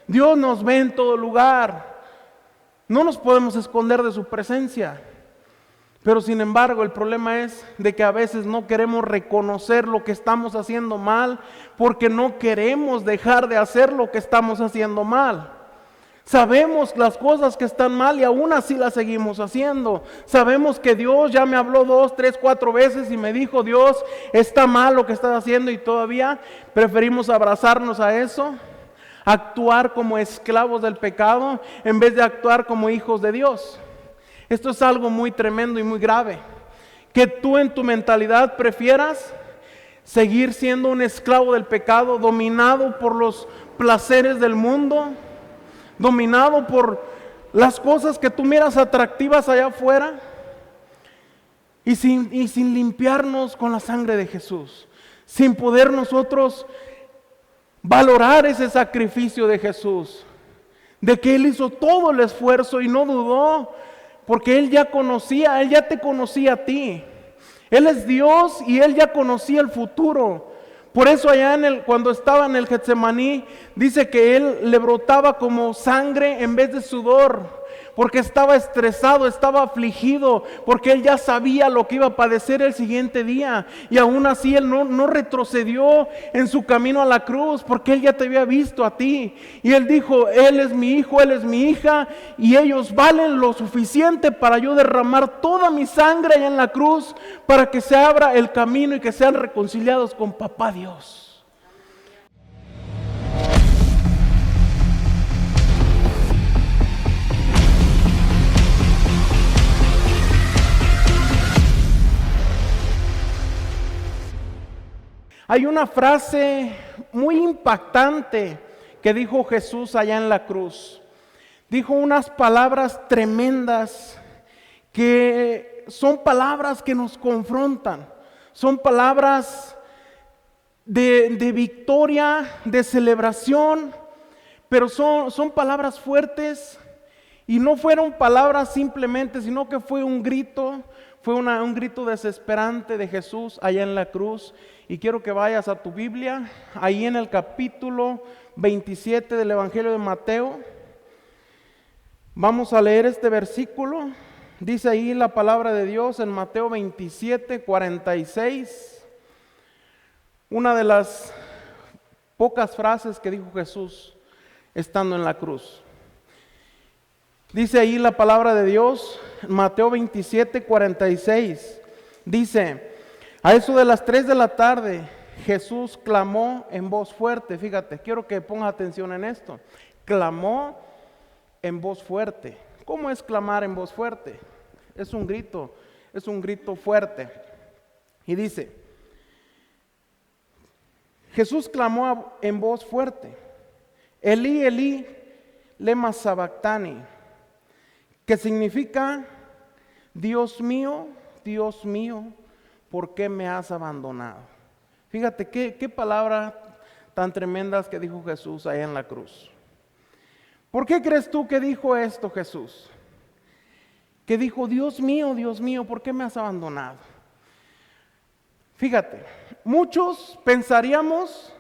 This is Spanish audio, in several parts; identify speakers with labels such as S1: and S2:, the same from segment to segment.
S1: Dios nos ve en todo lugar. No nos podemos esconder de su presencia. Pero sin embargo, el problema es de que a veces no queremos reconocer lo que estamos haciendo mal, porque no queremos dejar de hacer lo que estamos haciendo mal. Sabemos las cosas que están mal y aún así las seguimos haciendo. Sabemos que Dios ya me habló 2, 3, 4 veces y me dijo: Dios, está mal lo que estás haciendo, y todavía preferimos abrazarnos a eso, actuar como esclavos del pecado en vez de actuar como hijos de Dios. Esto es algo muy tremendo y muy grave, que tú en tu mentalidad prefieras seguir siendo un esclavo del pecado, dominado por los placeres del mundo, dominado por las cosas que tú miras atractivas allá afuera, y sin limpiarnos con la sangre de Jesús, sin poder nosotros valorar ese sacrificio de Jesús, de que Él hizo todo el esfuerzo y no dudó, porque Él ya te conocía a ti. Él es Dios y Él ya conocía el futuro. Por eso allá cuando estaba en el Getsemaní, dice que Él le brotaba como sangre en vez de sudor, porque estaba estresado, estaba afligido, porque Él ya sabía lo que iba a padecer el siguiente día. Y aún así Él no retrocedió en su camino a la cruz, porque Él ya te había visto a ti. Y Él dijo: Él es mi hijo, Él es mi hija, y ellos valen lo suficiente para yo derramar toda mi sangre allá en la cruz, para que se abra el camino y que sean reconciliados con Papá Dios. Hay una frase muy impactante que dijo Jesús allá en la cruz. Dijo unas palabras tremendas que son palabras que nos confrontan. Son palabras de victoria, de celebración, pero son palabras fuertes, y no fueron palabras simplemente, sino que fue un grito. Fue un grito desesperante de Jesús allá en la cruz. Y quiero que vayas a tu Biblia, ahí en el capítulo 27 del Evangelio de Mateo. Vamos a leer este versículo. Dice ahí la palabra de Dios en Mateo 27, 46. Una de las pocas frases que dijo Jesús estando en la cruz. Dice ahí la palabra de Dios, Mateo 27, 46. Dice: a eso de las 3 de la tarde, Jesús clamó en voz fuerte. Fíjate, quiero que pongas atención en esto. Clamó en voz fuerte. ¿Cómo es clamar en voz fuerte? Es un grito fuerte. Y dice: Jesús clamó en voz fuerte: Elí, Elí, lema sabactani, que significa: Dios mío, ¿por qué me has abandonado? Fíjate qué palabra tan tremendas que dijo Jesús allá en la cruz. ¿Por qué crees tú que dijo esto Jesús? Que dijo: Dios mío, ¿por qué me has abandonado? Fíjate, muchos pensaríamos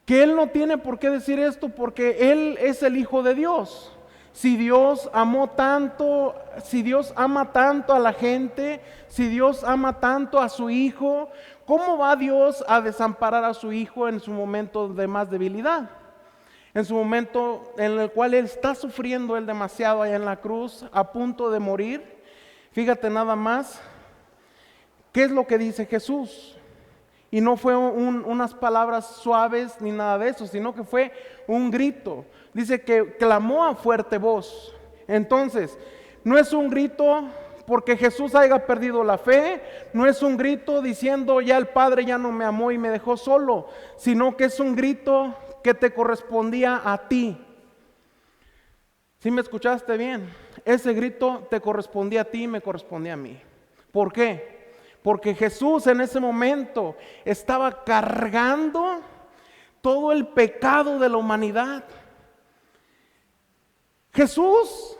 S1: que Él no tiene por qué decir esto, porque Él es el Hijo de Dios. Si Dios ama tanto a la gente, si Dios ama tanto a su Hijo, ¿cómo va Dios a desamparar a su Hijo en su momento de más debilidad? En su momento en el cual Él está sufriendo demasiado allá en la cruz, a punto de morir. Fíjate nada más, ¿qué es lo que dice Jesús? Y no fue unas palabras suaves ni nada de eso, sino que fue un grito. Dice que clamó a fuerte voz. Entonces, no es un grito porque Jesús haya perdido la fe, no es un grito diciendo: ya el Padre ya no me amó y me dejó solo, sino que es un grito que te correspondía a ti. ¿Sí me escuchaste bien? Ese grito te correspondía a ti y me correspondía a mí. ¿Por qué? Porque Jesús en ese momento estaba cargando todo el pecado de la humanidad. Jesús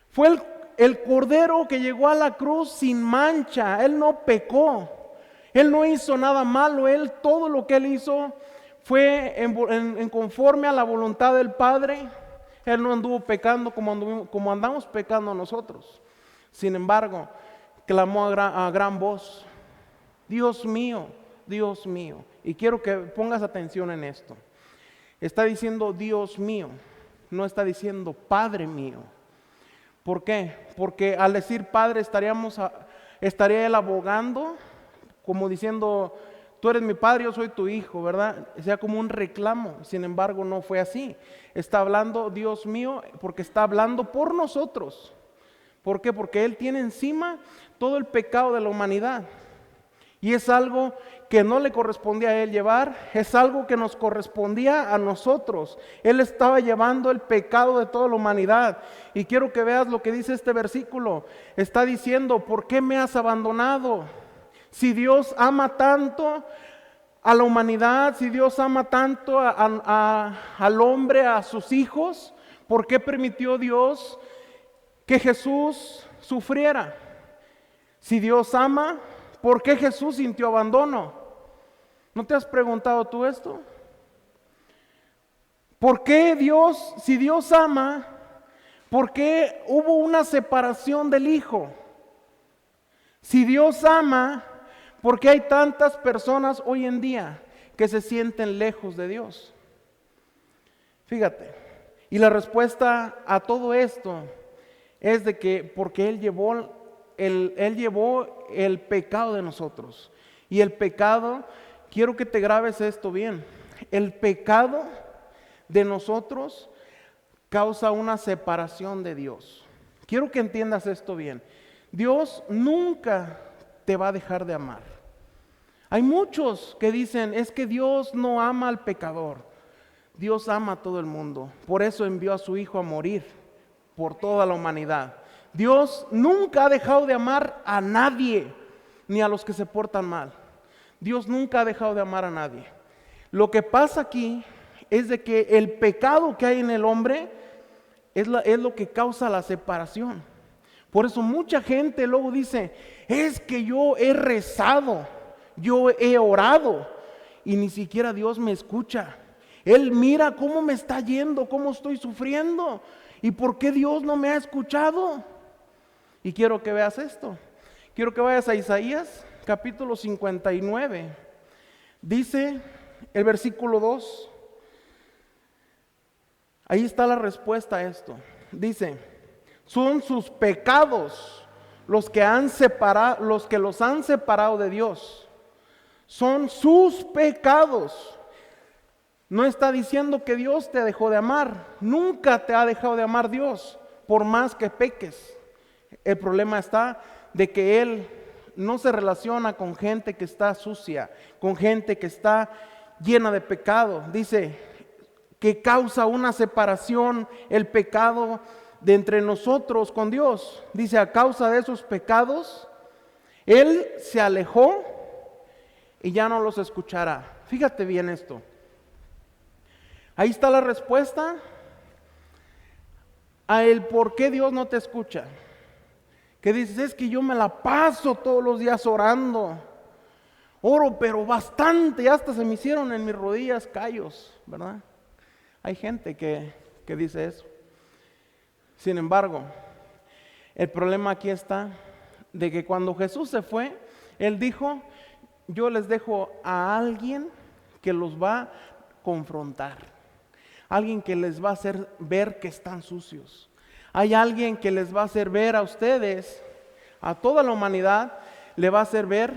S1: fue el Cordero que llegó a la cruz sin mancha. Él no pecó, Él no hizo nada malo. Todo lo que Él hizo fue en conforme a la voluntad del Padre. Él no anduvo pecando como andamos pecando nosotros. Sin embargo, clamó a gran voz: Dios mío, Dios mío. Y quiero que pongas atención en esto. Está diciendo Dios mío, no está diciendo Padre mío. ¿Por qué? Porque al decir Padre estaría él abogando, como diciendo: tú eres mi padre, yo soy tu hijo, ¿verdad? Sea como un reclamo. Sin embargo, no fue así. Está hablando Dios mío porque está hablando por nosotros. ¿Por qué? Porque Él tiene encima todo el pecado de la humanidad. Y es algo que no le correspondía a Él llevar, es algo que nos correspondía a nosotros. Él estaba llevando el pecado de toda la humanidad. Y quiero que veas lo que dice este versículo. Está diciendo: ¿por qué me has abandonado? Si Dios ama tanto a la humanidad, si Dios ama tanto al hombre, a sus hijos, ¿por qué permitió Dios que Jesús sufriera? Si Dios ama, ¿por qué Jesús sintió abandono? ¿No te has preguntado tú esto? ¿Por qué Dios, si Dios ama, por qué hubo una separación del Hijo? Si Dios ama, ¿por qué hay tantas personas hoy en día que se sienten lejos de Dios? Fíjate, y la respuesta a todo esto es de que porque Él llevó el pecado de nosotros. Y el pecado, quiero que te grabes esto bien, el pecado de nosotros causa una separación de Dios. Quiero que entiendas esto bien. Dios nunca te va a dejar de amar. Hay muchos que dicen: es que Dios no ama al pecador. Dios ama a todo el mundo. Por eso envió a su Hijo a morir por toda la humanidad. Dios nunca ha dejado de amar a nadie, ni a los que se portan mal. Dios nunca ha dejado de amar a nadie. Lo que pasa aquí es de que el pecado que hay en el hombre es lo que causa la separación. Por eso mucha gente luego dice: es que yo he rezado, yo he orado y ni siquiera Dios me escucha. Él mira cómo me está yendo, cómo estoy sufriendo, y por qué Dios no me ha escuchado. Y quiero que veas esto. Quiero que vayas a Isaías capítulo 59. Dice el versículo 2. Ahí está la respuesta a esto. Dice: son sus pecados los que los han separado de Dios. Son sus pecados. No está diciendo que Dios te dejó de amar. Nunca te ha dejado de amar Dios, por más que peques. El problema está de que Él no se relaciona con gente que está sucia, con gente que está llena de pecado. Dice que causa una separación el pecado de entre nosotros con Dios. Dice: a causa de esos pecados, Él se alejó y ya no los escuchará. Fíjate bien esto. Ahí está la respuesta a el por qué Dios no te escucha. Que dices: es que yo me la paso todos los días orando. Oro pero bastante, hasta se me hicieron en mis rodillas callos, ¿verdad? Hay gente que dice eso. Sin embargo, el problema aquí está de que cuando Jesús se fue, Él dijo: yo les dejo a alguien que los va a confrontar, alguien que les va a hacer ver que están sucios. Hay alguien que les va a hacer ver a ustedes, a toda la humanidad, le va a hacer ver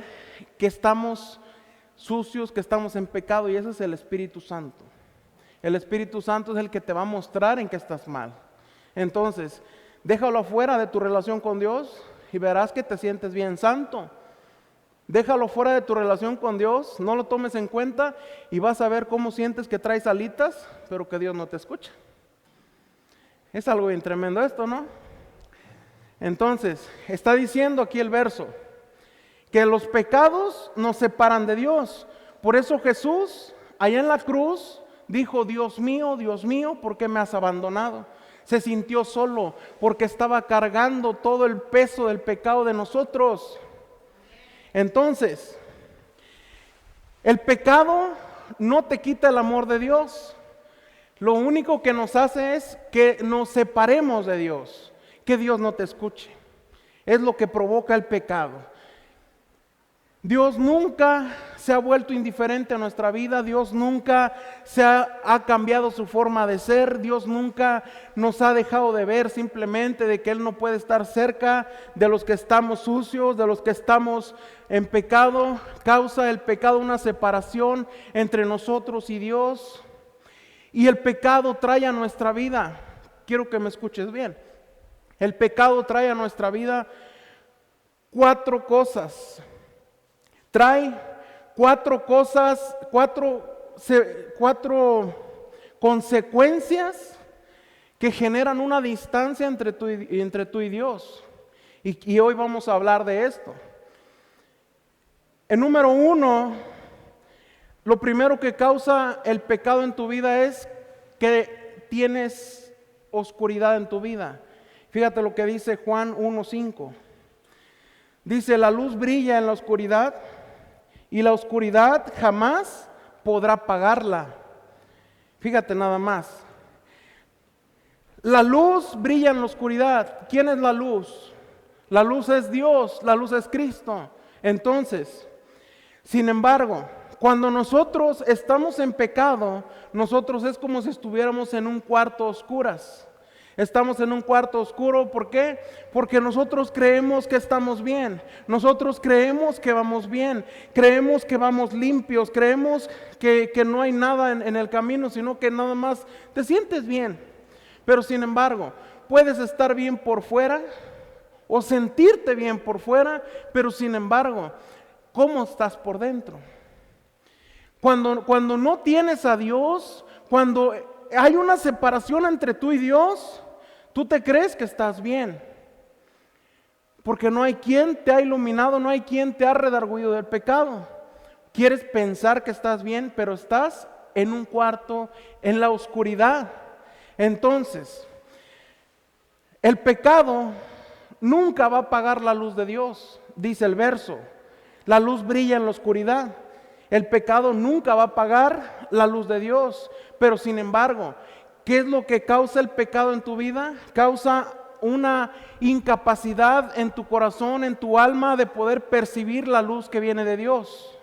S1: que estamos sucios, que estamos en pecado, y ese es el Espíritu Santo. El Espíritu Santo es el que te va a mostrar en que estás mal. Entonces, déjalo afuera de tu relación con Dios y verás que te sientes bien santo. Déjalo fuera de tu relación con Dios, no lo tomes en cuenta y vas a ver cómo sientes que traes alitas, pero que Dios no te escucha. Es algo bien tremendo esto, ¿no? Entonces, está diciendo aquí el verso, que los pecados nos separan de Dios. Por eso Jesús, allá en la cruz, dijo: Dios mío, ¿por qué me has abandonado? Se sintió solo porque estaba cargando todo el peso del pecado de nosotros. Entonces, el pecado no te quita el amor de Dios. Lo único que nos hace es que nos separemos de Dios, que Dios no te escuche. Es lo que provoca el pecado. Dios nunca se ha vuelto indiferente a nuestra vida, Dios nunca ha cambiado su forma de ser, Dios nunca nos ha dejado de ver, simplemente de que Él no puede estar cerca de los que estamos sucios, de los que estamos en pecado. Causa el pecado una separación entre nosotros y Dios, y el pecado trae a nuestra vida, quiero que me escuches bien, el pecado trae a nuestra vida 4 cosas. Trae 4 cosas, 4 consecuencias que generan una distancia entre tú y Dios. Y hoy vamos a hablar de esto. El número 1, lo primero que causa el pecado en tu vida es que tienes oscuridad en tu vida. Fíjate lo que dice Juan 1:5. Dice, la luz brilla en la oscuridad, y la oscuridad jamás podrá apagarla. Fíjate nada más. La luz brilla en la oscuridad. ¿Quién es la luz? La luz es Dios, la luz es Cristo. Entonces, sin embargo, cuando nosotros estamos en pecado, nosotros es como si estuviéramos en un cuarto a oscuras. Estamos en un cuarto oscuro, ¿por qué? Porque nosotros creemos que estamos bien, nosotros creemos que vamos bien, creemos que vamos limpios, creemos que no hay nada en el camino, sino que nada más te sientes bien. Pero sin embargo, puedes estar bien por fuera o sentirte bien por fuera, pero sin embargo, ¿cómo estás por dentro? Cuando no tienes a Dios, cuando hay una separación entre tú y Dios, tú te crees que estás bien, porque no hay quien te ha iluminado, no hay quien te ha redarguido del pecado. Quieres pensar que estás bien, pero estás en un cuarto, en la oscuridad. Entonces, el pecado nunca va a apagar la luz de Dios, dice el verso. La luz brilla en la oscuridad. El pecado nunca va a apagar la luz de Dios, pero sin embargo, ¿qué es lo que causa el pecado en tu vida? Causa una incapacidad en tu corazón, en tu alma, de poder percibir la luz que viene de Dios.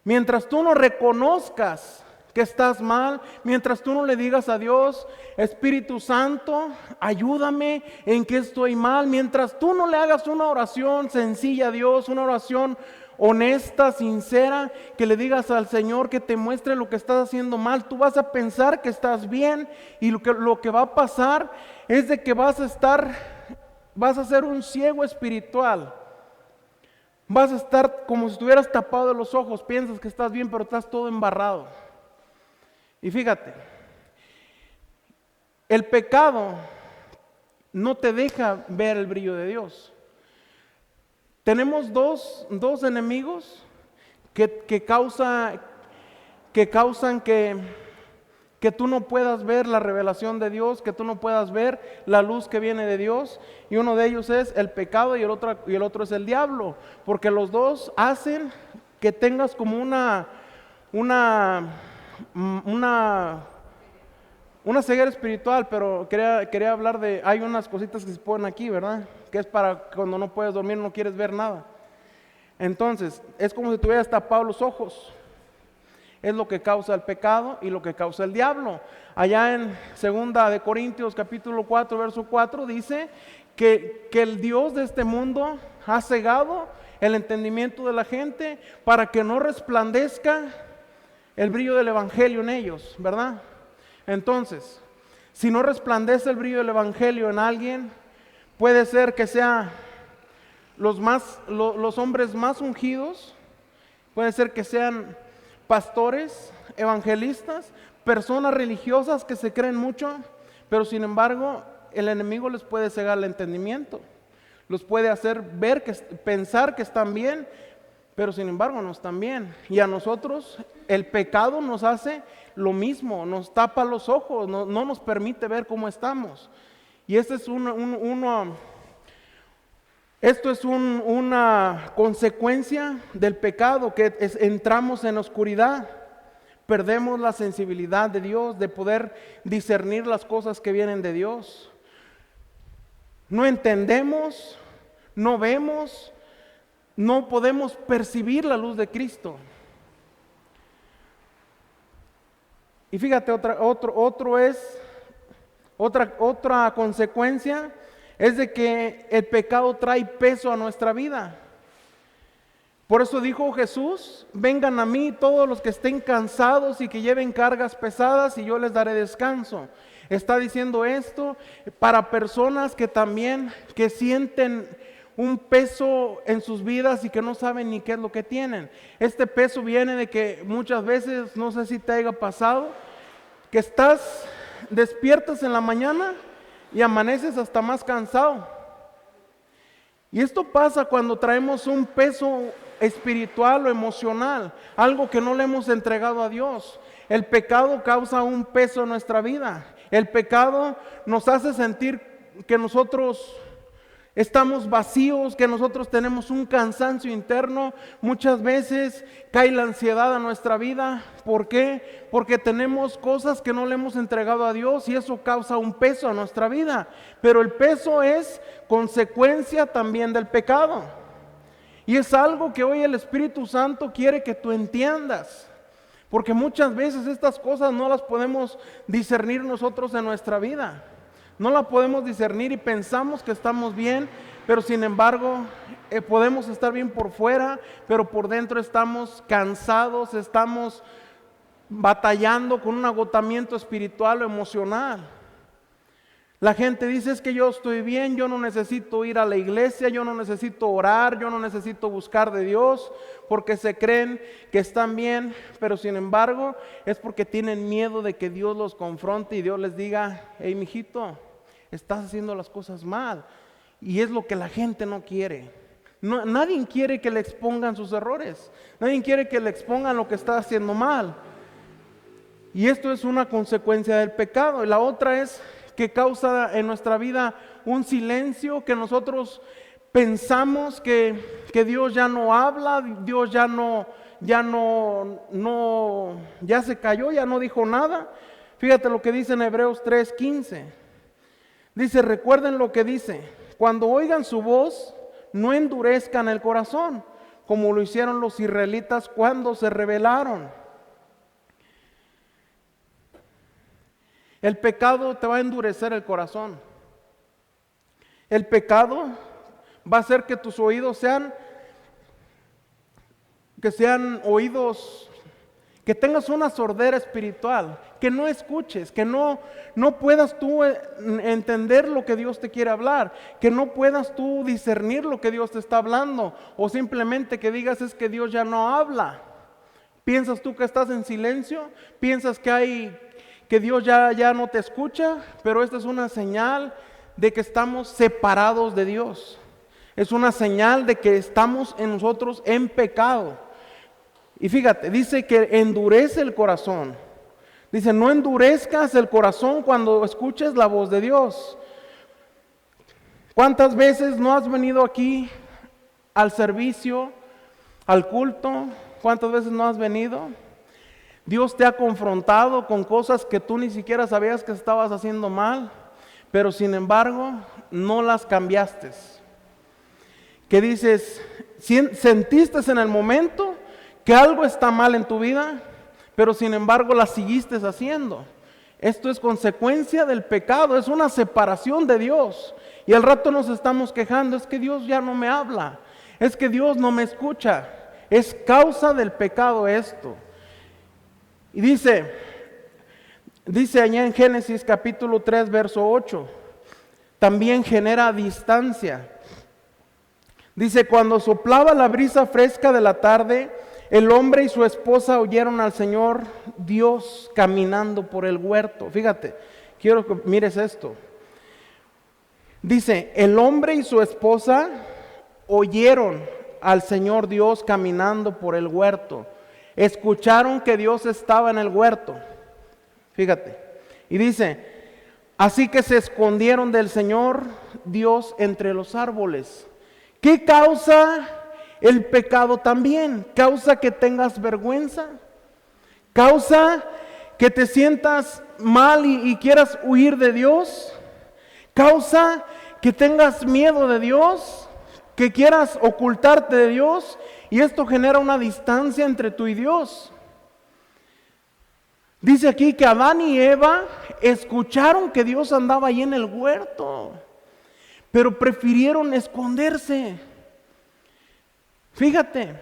S1: Mientras tú no reconozcas que estás mal, mientras tú no le digas a Dios, Espíritu Santo, ayúdame en que estoy mal, mientras tú no le hagas una oración sencilla a Dios, una oración honesta, sincera, que le digas al Señor que te muestre lo que estás haciendo mal, tú vas a pensar que estás bien, y lo que va a pasar es de que vas a ser un ciego espiritual. Vas a estar como si estuvieras tapado de los ojos, piensas que estás bien, pero estás todo embarrado. Y fíjate, el pecado no te deja ver el brillo de Dios. Tenemos dos enemigos que causan que tú no puedas ver la revelación de Dios, que tú no puedas ver la luz que viene de Dios, y uno de ellos es el pecado y el otro es el diablo, porque los dos hacen que tengas como una ceguera espiritual. Pero quería hablar hay unas cositas que se ponen aquí, ¿verdad? Que es para cuando no puedes dormir, no quieres ver nada. Entonces, es como si tuvieras tapados los ojos. Es lo que causa el pecado y lo que causa el diablo. Allá en 2 de Corintios capítulo 4, verso 4, dice que el Dios de este mundo ha cegado el entendimiento de la gente para que no resplandezca el brillo del Evangelio en ellos, ¿verdad? Entonces, si no resplandece el brillo del Evangelio en alguien, puede ser que sea los hombres más ungidos, puede ser que sean pastores, evangelistas, personas religiosas que se creen mucho, pero sin embargo el enemigo les puede cegar el entendimiento, los puede hacer pensar que están bien, pero sin embargo no están bien. Y a nosotros el pecado nos hace lo mismo, nos tapa los ojos, no nos permite ver cómo estamos. Y esto es una consecuencia del pecado, que entramos en oscuridad. perdemos la sensibilidad de Dios, de poder discernir las cosas que vienen de Dios. No entendemos, no vemos, no podemos percibir la luz de Cristo. Y fíjate, otra consecuencia es de que el pecado trae peso a nuestra vida. Por eso dijo Jesús: vengan a mí todos los que estén cansados y que lleven cargas pesadas y yo les daré descanso. Está diciendo esto para personas que también sienten un peso en sus vidas y que no saben ni qué es lo que tienen. Este peso viene de que muchas veces, no sé si te haya pasado, que despiertas en la mañana y amaneces hasta más cansado. Y esto pasa cuando traemos un peso espiritual o emocional, algo que no le hemos entregado a Dios. El pecado causa un peso en nuestra vida. El pecado nos hace sentir que nosotros estamos vacíos, que nosotros tenemos un cansancio interno. Muchas veces cae la ansiedad a nuestra vida. ¿Por qué? Porque tenemos cosas que no le hemos entregado a Dios y eso causa un peso a nuestra vida. Pero el peso es consecuencia también del pecado. Y es algo que hoy el Espíritu Santo quiere que tú entiendas. Porque muchas veces estas cosas no las podemos discernir nosotros en nuestra vida. No la podemos discernir y pensamos que estamos bien, pero sin embargo podemos estar bien por fuera, pero por dentro estamos cansados, estamos batallando con un agotamiento espiritual o emocional. La gente dice: es que yo estoy bien, yo no necesito ir a la iglesia, yo no necesito orar, yo no necesito buscar de Dios, porque se creen que están bien, pero sin embargo es porque tienen miedo de que Dios los confronte y Dios les diga: hey, mijito, estás haciendo las cosas mal. Y es lo que la gente no quiere. Nadie quiere que le expongan sus errores, nadie quiere que le expongan lo que está haciendo mal. Y esto es una consecuencia del pecado. Y la otra es que causa en nuestra vida un silencio, que nosotros pensamos que Dios ya no habla, Dios ya se cayó, ya no dijo nada. Fíjate lo que dice en Hebreos 3:15. Dice: recuerden lo que dice: cuando oigan su voz, no endurezcan el corazón, como lo hicieron los israelitas cuando se rebelaron. El pecado te va a endurecer el corazón. El pecado va a hacer que tus oídos sean oídos, que tengas una sordera espiritual, que no escuches, que no puedas tú entender lo que Dios te quiere hablar, que no puedas tú discernir lo que Dios te está hablando, o simplemente que digas: es que Dios ya no habla. ¿Piensas tú que estás en silencio? ¿Piensas que Dios ya no te escucha? Pero esta es una señal de que estamos separados de Dios. Es una señal de que estamos en nosotros en pecado. Y fíjate, dice que endurece el corazón. Dice: no endurezcas el corazón cuando escuches la voz de Dios. ¿Cuántas veces no has venido aquí al servicio, al culto? ¿Cuántas veces no has venido? Dios te ha confrontado con cosas que tú ni siquiera sabías que estabas haciendo mal, pero sin embargo no las cambiaste. Que dices, sentiste en el momento que algo está mal en tu vida, pero sin embargo la seguiste haciendo. Esto es consecuencia del pecado, es una separación de Dios. Y al rato nos estamos quejando: es que Dios ya no me habla, es que Dios no me escucha. Es causa del pecado esto. Y dice allá en Génesis capítulo 3 verso 8, también genera distancia. Dice: cuando soplaba la brisa fresca de la tarde, el hombre y su esposa oyeron al Señor Dios caminando por el huerto. Fíjate, quiero que mires esto. Dice: el hombre y su esposa oyeron al Señor Dios caminando por el huerto. Escucharon que Dios estaba en el huerto. Fíjate. Y dice: así que se escondieron del Señor Dios entre los árboles. ¿Qué causa el pecado también? Causa que tengas vergüenza. causa que te sientas mal y quieras huir de Dios, causa que tengas miedo de Dios, que quieras ocultarte de Dios, y esto genera una distancia entre tú y Dios. Dice aquí que Adán y Eva escucharon que Dios andaba ahí en el huerto, pero prefirieron esconderse. Fíjate,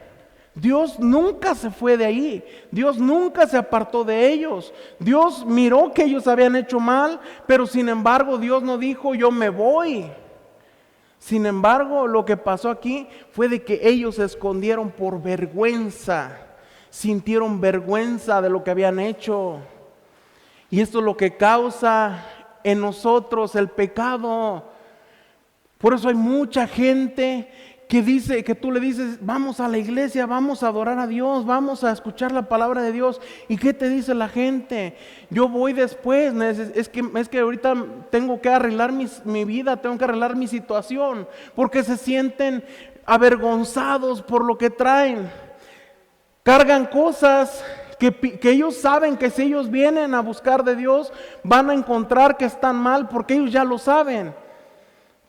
S1: Dios nunca se fue de ahí, Dios nunca se apartó de ellos. Dios miró que ellos habían hecho mal, pero sin embargo Dios no dijo, yo me voy. Sin embargo, lo que pasó aquí fue de que ellos se escondieron por vergüenza, sintieron vergüenza de lo que habían hecho. Y esto es lo que causa en nosotros el pecado. Por eso hay mucha gente que dice, que tú le dices, vamos a la iglesia, vamos a adorar a Dios, vamos a escuchar la palabra de Dios. ¿Y qué te dice la gente? Yo voy después, es que ahorita tengo que arreglar mi vida, tengo que arreglar mi situación, porque se sienten avergonzados por lo que traen. Cargan cosas que ellos saben que si ellos vienen a buscar de Dios, van a encontrar que están mal, porque ellos ya lo saben.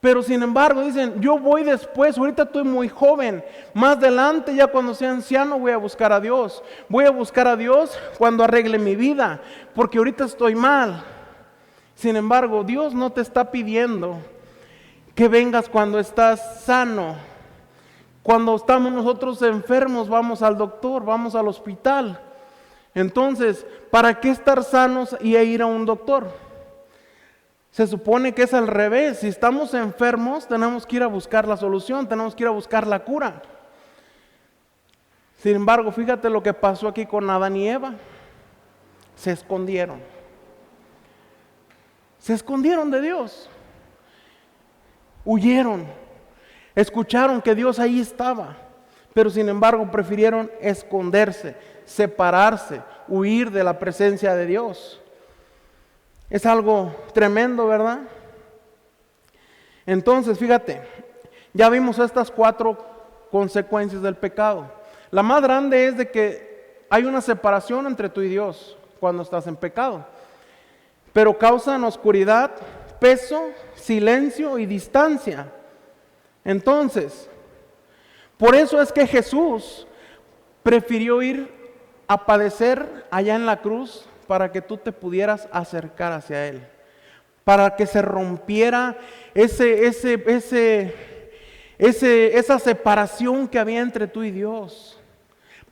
S1: Pero sin embargo dicen, yo voy después, ahorita estoy muy joven, más adelante ya cuando sea anciano voy a buscar a Dios. Voy a buscar a Dios cuando arregle mi vida, porque ahorita estoy mal. Sin embargo, Dios no te está pidiendo que vengas cuando estás sano. Cuando estamos nosotros enfermos, vamos al doctor, vamos al hospital. Entonces, ¿para qué estar sanos y ir a un doctor? Se supone que es al revés. Si estamos enfermos, tenemos que ir a buscar la solución, tenemos que ir a buscar la cura. Sin embargo, fíjate lo que pasó aquí con Adán y Eva. Se escondieron. Se escondieron de Dios. Huyeron. Escucharon que Dios ahí estaba, pero sin embargo prefirieron esconderse, separarse, huir de la presencia de Dios. Es algo tremendo, ¿verdad? Entonces, fíjate, ya vimos estas 4 consecuencias del pecado. La más grande es de que hay una separación entre tú y Dios cuando estás en pecado, pero causan oscuridad, peso, silencio y distancia. Entonces, por eso es que Jesús prefirió ir a padecer allá en la cruz para que tú te pudieras acercar hacia Él, para que se rompiera esa separación que había entre tú y Dios.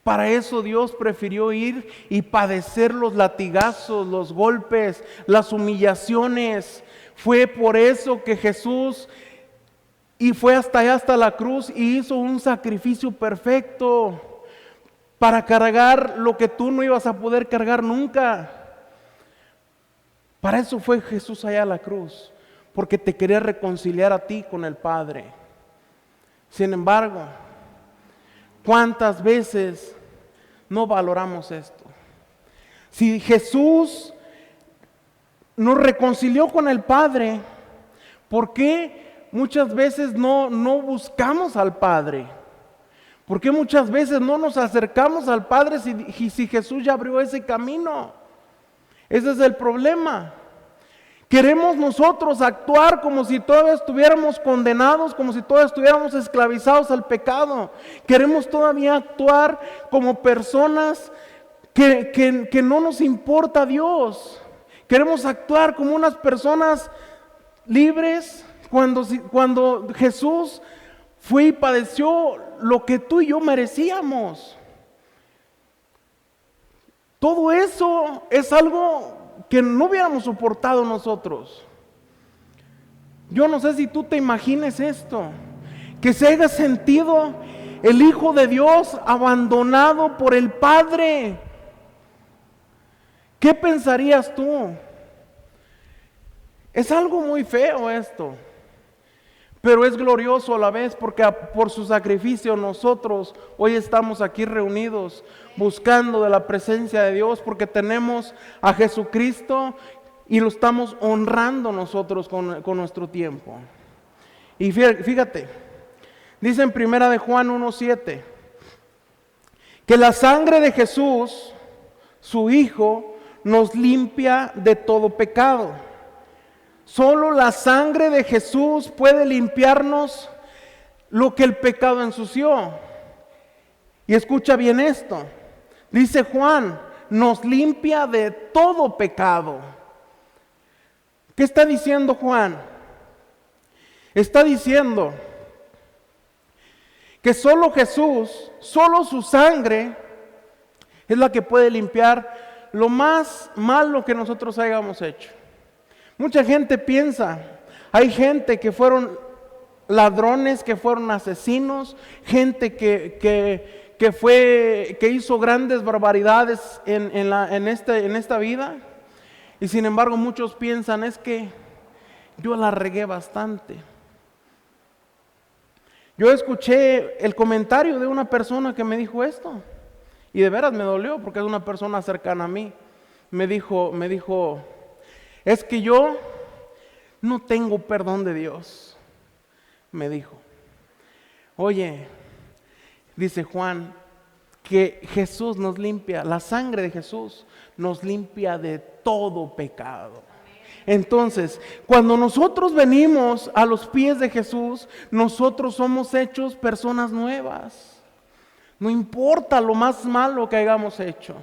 S1: Para eso Dios prefirió ir y padecer los latigazos, los golpes, las humillaciones. Fue por eso que Jesús fue hasta allá, hasta la cruz, y hizo un sacrificio perfecto para cargar lo que tú no ibas a poder cargar nunca. Para eso fue Jesús allá a la cruz, porque te quería reconciliar a ti con el Padre. Sin embargo, ¿cuántas veces no valoramos esto? Si Jesús nos reconcilió con el Padre, ¿por qué muchas veces no buscamos al Padre? ¿Por qué muchas veces no nos acercamos al Padre si Jesús ya abrió ese camino? Ese es el problema. Queremos nosotros actuar como si todavía estuviéramos condenados, como si todavía estuviéramos esclavizados al pecado. Queremos todavía actuar como personas que no nos importa Dios. Queremos actuar como unas personas libres cuando Jesús fue y padeció lo que tú y yo merecíamos. Todo eso es algo que no hubiéramos soportado nosotros. Yo no sé si tú te imagines esto, que se haya sentido el Hijo de Dios abandonado por el Padre. ¿Qué pensarías tú? Es algo muy feo esto, pero es glorioso a la vez, porque por su sacrificio nosotros hoy estamos aquí reunidos buscando de la presencia de Dios, porque tenemos a Jesucristo y lo estamos honrando nosotros con nuestro tiempo. Y fíjate, dice en 1 de Juan 1:7 que la sangre de Jesús, su Hijo, nos limpia de todo pecado. Solo la sangre de Jesús puede limpiarnos lo que el pecado ensució. Y escucha bien esto. Dice Juan, nos limpia de todo pecado. ¿Qué está diciendo Juan? Está diciendo que solo Jesús, solo su sangre es la que puede limpiar lo más malo que nosotros hayamos hecho. Mucha gente piensa, hay gente que fueron ladrones, que fueron asesinos, gente que hizo grandes barbaridades en esta vida, y sin embargo muchos piensan, es que yo la regué bastante. Yo escuché el comentario de una persona que me dijo esto, y de veras me dolió porque es una persona cercana a mí. Me dijo, es que yo no tengo perdón de Dios. Me dijo, oye, dice Juan, que Jesús nos limpia, la sangre de Jesús nos limpia de todo pecado. Entonces, cuando nosotros venimos a los pies de Jesús, nosotros somos hechos personas nuevas. No importa lo más malo que hayamos hecho.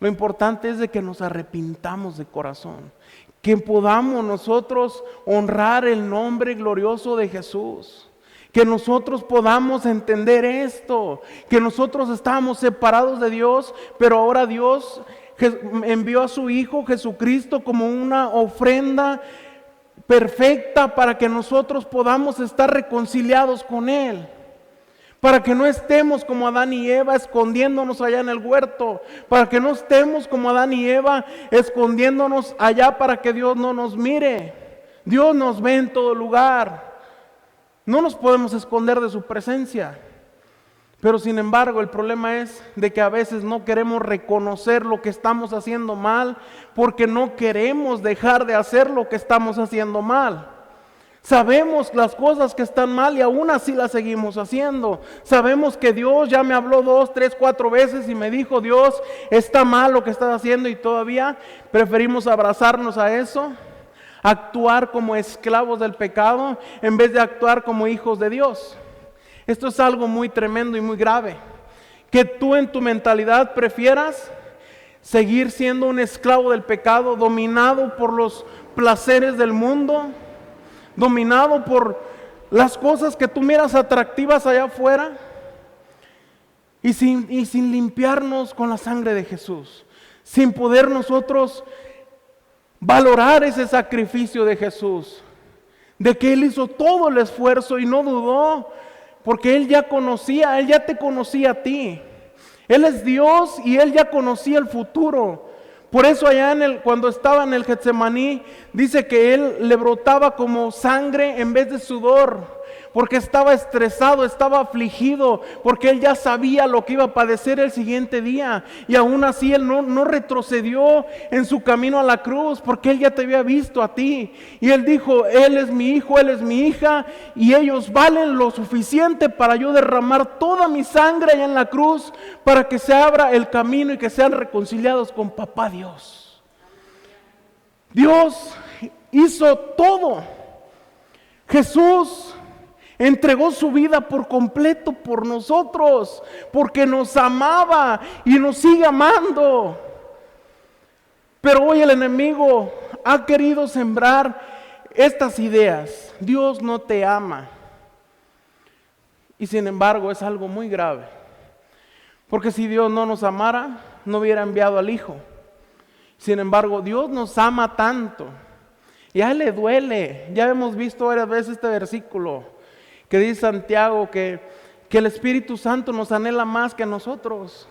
S1: Lo importante es de que nos arrepintamos de corazón, que podamos nosotros honrar el nombre glorioso de Jesús, que nosotros podamos entender esto, que nosotros estábamos separados de Dios, pero ahora Dios envió a su Hijo Jesucristo como una ofrenda perfecta para que nosotros podamos estar reconciliados con Él. Para que no estemos como Adán y Eva escondiéndonos allá en el huerto. Para que no estemos como Adán y Eva escondiéndonos allá para que Dios no nos mire. Dios nos ve en todo lugar. No nos podemos esconder de su presencia. Pero sin embargo el problema es de que a veces no queremos reconocer lo que estamos haciendo mal, porque no queremos dejar de hacer lo que estamos haciendo mal. Sabemos las cosas que están mal y aún así las seguimos haciendo. Sabemos que Dios ya me habló 2, 3, 4 veces y me dijo, Dios, está mal lo que estás haciendo, y todavía preferimos abrazarnos a eso, actuar como esclavos del pecado en vez de actuar como hijos de Dios. Esto es algo muy tremendo y muy grave, que tú en tu mentalidad prefieras seguir siendo un esclavo del pecado, dominado por los placeres del mundo, dominado por las cosas que tú miras atractivas allá afuera, y sin limpiarnos con la sangre de Jesús, sin poder nosotros valorar ese sacrificio de Jesús, de que Él hizo todo el esfuerzo y no dudó, porque Él ya te conocía a ti. Él es Dios y Él ya conocía el futuro. Por eso allá cuando estaba en el Getsemaní, dice que Él le brotaba como sangre en vez de sudor, porque estaba estresado, estaba afligido, porque Él ya sabía lo que iba a padecer el siguiente día, y aún así Él no retrocedió en su camino a la cruz, porque Él ya te había visto a ti, y Él dijo, Él es mi hijo, Él es mi hija, y ellos valen lo suficiente para yo derramar toda mi sangre allá en la cruz, para que se abra el camino y que sean reconciliados con Papá Dios. Dios hizo todo. Jesús entregó su vida por completo por nosotros, porque nos amaba y nos sigue amando. Pero hoy el enemigo ha querido sembrar estas ideas. Dios no te ama. Y sin embargo es algo muy grave. Porque si Dios no nos amara, no hubiera enviado al Hijo. Sin embargo, Dios nos ama tanto. Y a Él le duele. Ya hemos visto varias veces este versículo que dice Santiago que el Espíritu Santo nos anhela más que nosotros.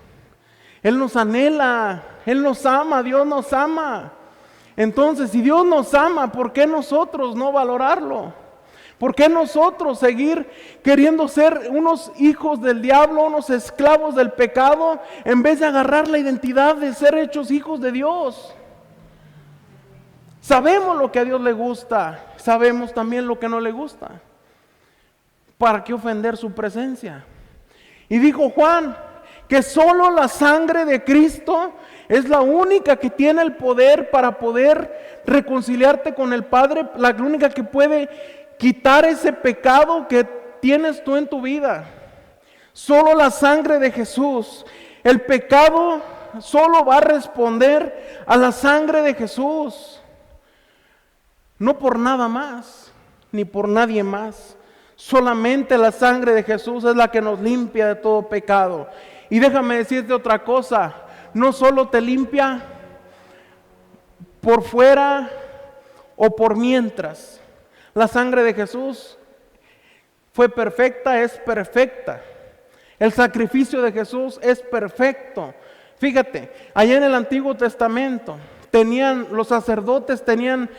S1: Él nos anhela, Él nos ama, Dios nos ama. Entonces, si Dios nos ama, ¿por qué nosotros no valorarlo? ¿Por qué nosotros seguir queriendo ser unos hijos del diablo, unos esclavos del pecado, en vez de agarrar la identidad de ser hechos hijos de Dios? Sabemos lo que a Dios le gusta, sabemos también lo que no le gusta. ¿Para qué ofender su presencia? Y dijo Juan que solo la sangre de Cristo es la única que tiene el poder para poder reconciliarte con el Padre, la única que puede quitar ese pecado que tienes tú en tu vida. Solo la sangre de Jesús. El pecado solo va a responder a la sangre de Jesús. No por nada más, ni por nadie más. Solamente la sangre de Jesús es la que nos limpia de todo pecado. Y déjame decirte otra cosa, no solo te limpia por fuera o por mientras. La sangre de Jesús fue perfecta, es perfecta. El sacrificio de Jesús es perfecto. Fíjate, allá en el Antiguo Testamento los sacerdotes tenían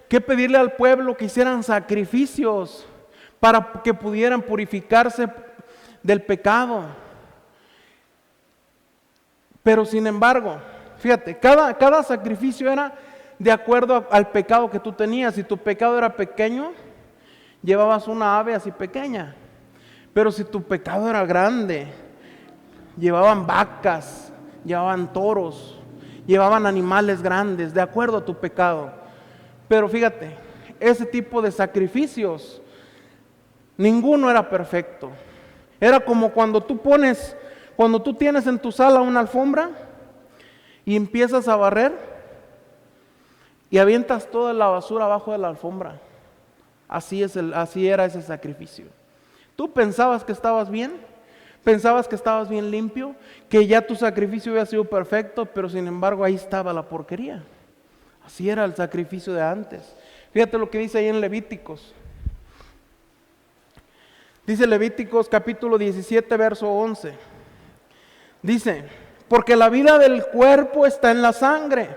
S1: que pedirle al pueblo que hicieran sacrificios para que pudieran purificarse del pecado. Pero sin embargo, fíjate, cada sacrificio era de acuerdo al pecado que tú tenías. Si tu pecado era pequeño, llevabas una ave así pequeña. Pero si tu pecado era grande, llevaban vacas, llevaban toros, llevaban animales grandes, de acuerdo a tu pecado. Pero fíjate, ese tipo de sacrificios, ninguno era perfecto. Era como cuando tú tienes en tu sala una alfombra y empiezas a barrer y avientas toda la basura abajo de la alfombra. Así era ese sacrificio. Tú pensabas que estabas bien, pensabas que estabas bien limpio, que ya tu sacrificio había sido perfecto, pero sin embargo ahí estaba la porquería. Así era el sacrificio de antes. Fíjate lo que dice ahí en Levíticos. Dice Levíticos capítulo 17, verso 11. Dice, porque la vida del cuerpo está en la sangre.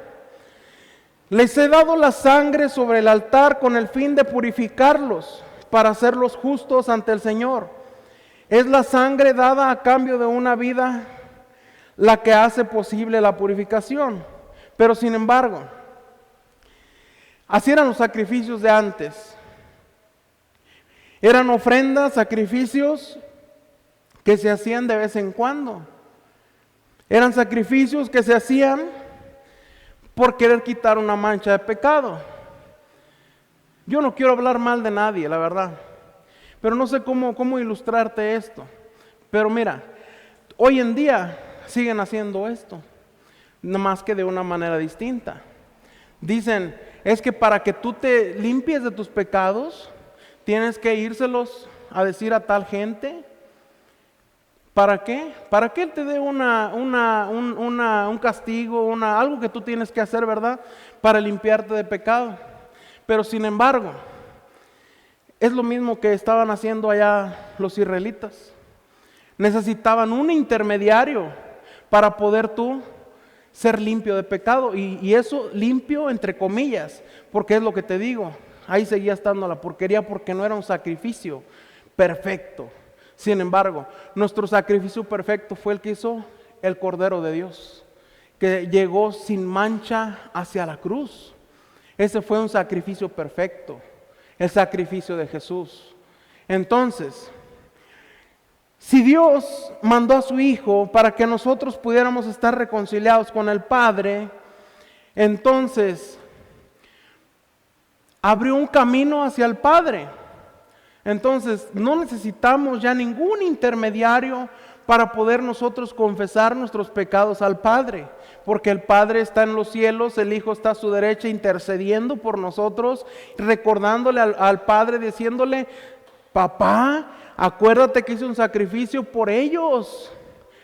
S1: Les he dado la sangre sobre el altar con el fin de purificarlos, para hacerlos justos ante el Señor. Es la sangre dada a cambio de una vida la que hace posible la purificación. Pero sin embargo, así eran los sacrificios de antes. Eran ofrendas, sacrificios que se hacían de vez en cuando. Eran sacrificios que se hacían por querer quitar una mancha de pecado. Yo no quiero hablar mal de nadie, la verdad. Pero no sé cómo ilustrarte esto. Pero mira, hoy en día siguen haciendo esto, nada más que de una manera distinta. Dicen, es que para que tú te limpies de tus pecados, tienes que írselos a decir a tal gente. ¿Para qué? Para que Él te dé un castigo, algo que tú tienes que hacer, ¿verdad? Para limpiarte de pecado. Pero sin embargo, es lo mismo que estaban haciendo allá los israelitas. Necesitaban un intermediario para poder tú ser limpio de pecado. Y eso limpio entre comillas, porque es lo que te digo. Ahí seguía estando la porquería porque no era un sacrificio perfecto. Sin embargo, nuestro sacrificio perfecto fue el que hizo el Cordero de Dios, que llegó sin mancha hacia la cruz. Ese fue un sacrificio perfecto, el sacrificio de Jesús. Entonces, si Dios mandó a su Hijo para que nosotros pudiéramos estar reconciliados con el Padre, entonces abrió un camino hacia el Padre. Entonces, no necesitamos ya ningún intermediario para poder nosotros confesar nuestros pecados al Padre, porque el Padre está en los cielos, el Hijo está a su derecha intercediendo por nosotros, recordándole al Padre, diciéndole, papá, acuérdate que hice un sacrificio por ellos.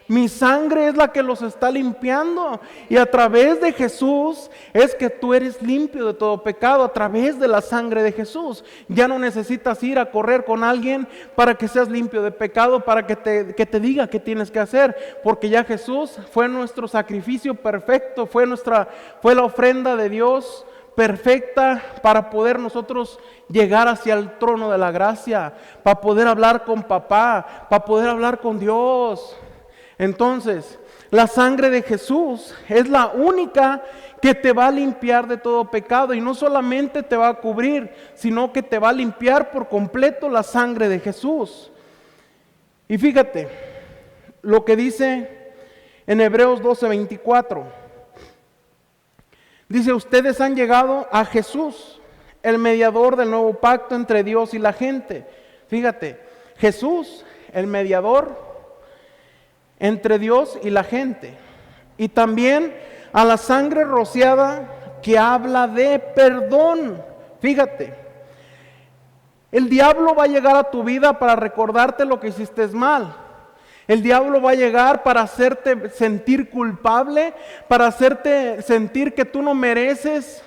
S1: Mi sangre es la que los está limpiando. Y a través de Jesús es que tú eres limpio de todo pecado. A través de la sangre de Jesús. Ya no necesitas ir a correr con alguien para que seas limpio de pecado, para que te diga qué tienes que hacer. Porque ya Jesús fue nuestro sacrificio perfecto. Fue la ofrenda de Dios perfecta para poder nosotros llegar hacia el trono de la gracia. Para poder hablar con papá. Para poder hablar con Dios. Entonces, la sangre de Jesús es la única que te va a limpiar de todo pecado, y no solamente te va a cubrir, sino que te va a limpiar por completo la sangre de Jesús. Y fíjate lo que dice en Hebreos 12:24. Dice, ustedes han llegado a Jesús, el mediador del nuevo pacto entre Dios y la gente. Fíjate, Jesús, el mediador entre Dios y la gente. Y también a la sangre rociada que habla de perdón. Fíjate, el diablo va a llegar a tu vida para recordarte lo que hiciste mal. El diablo va a llegar para hacerte sentir culpable, para hacerte sentir que tú no mereces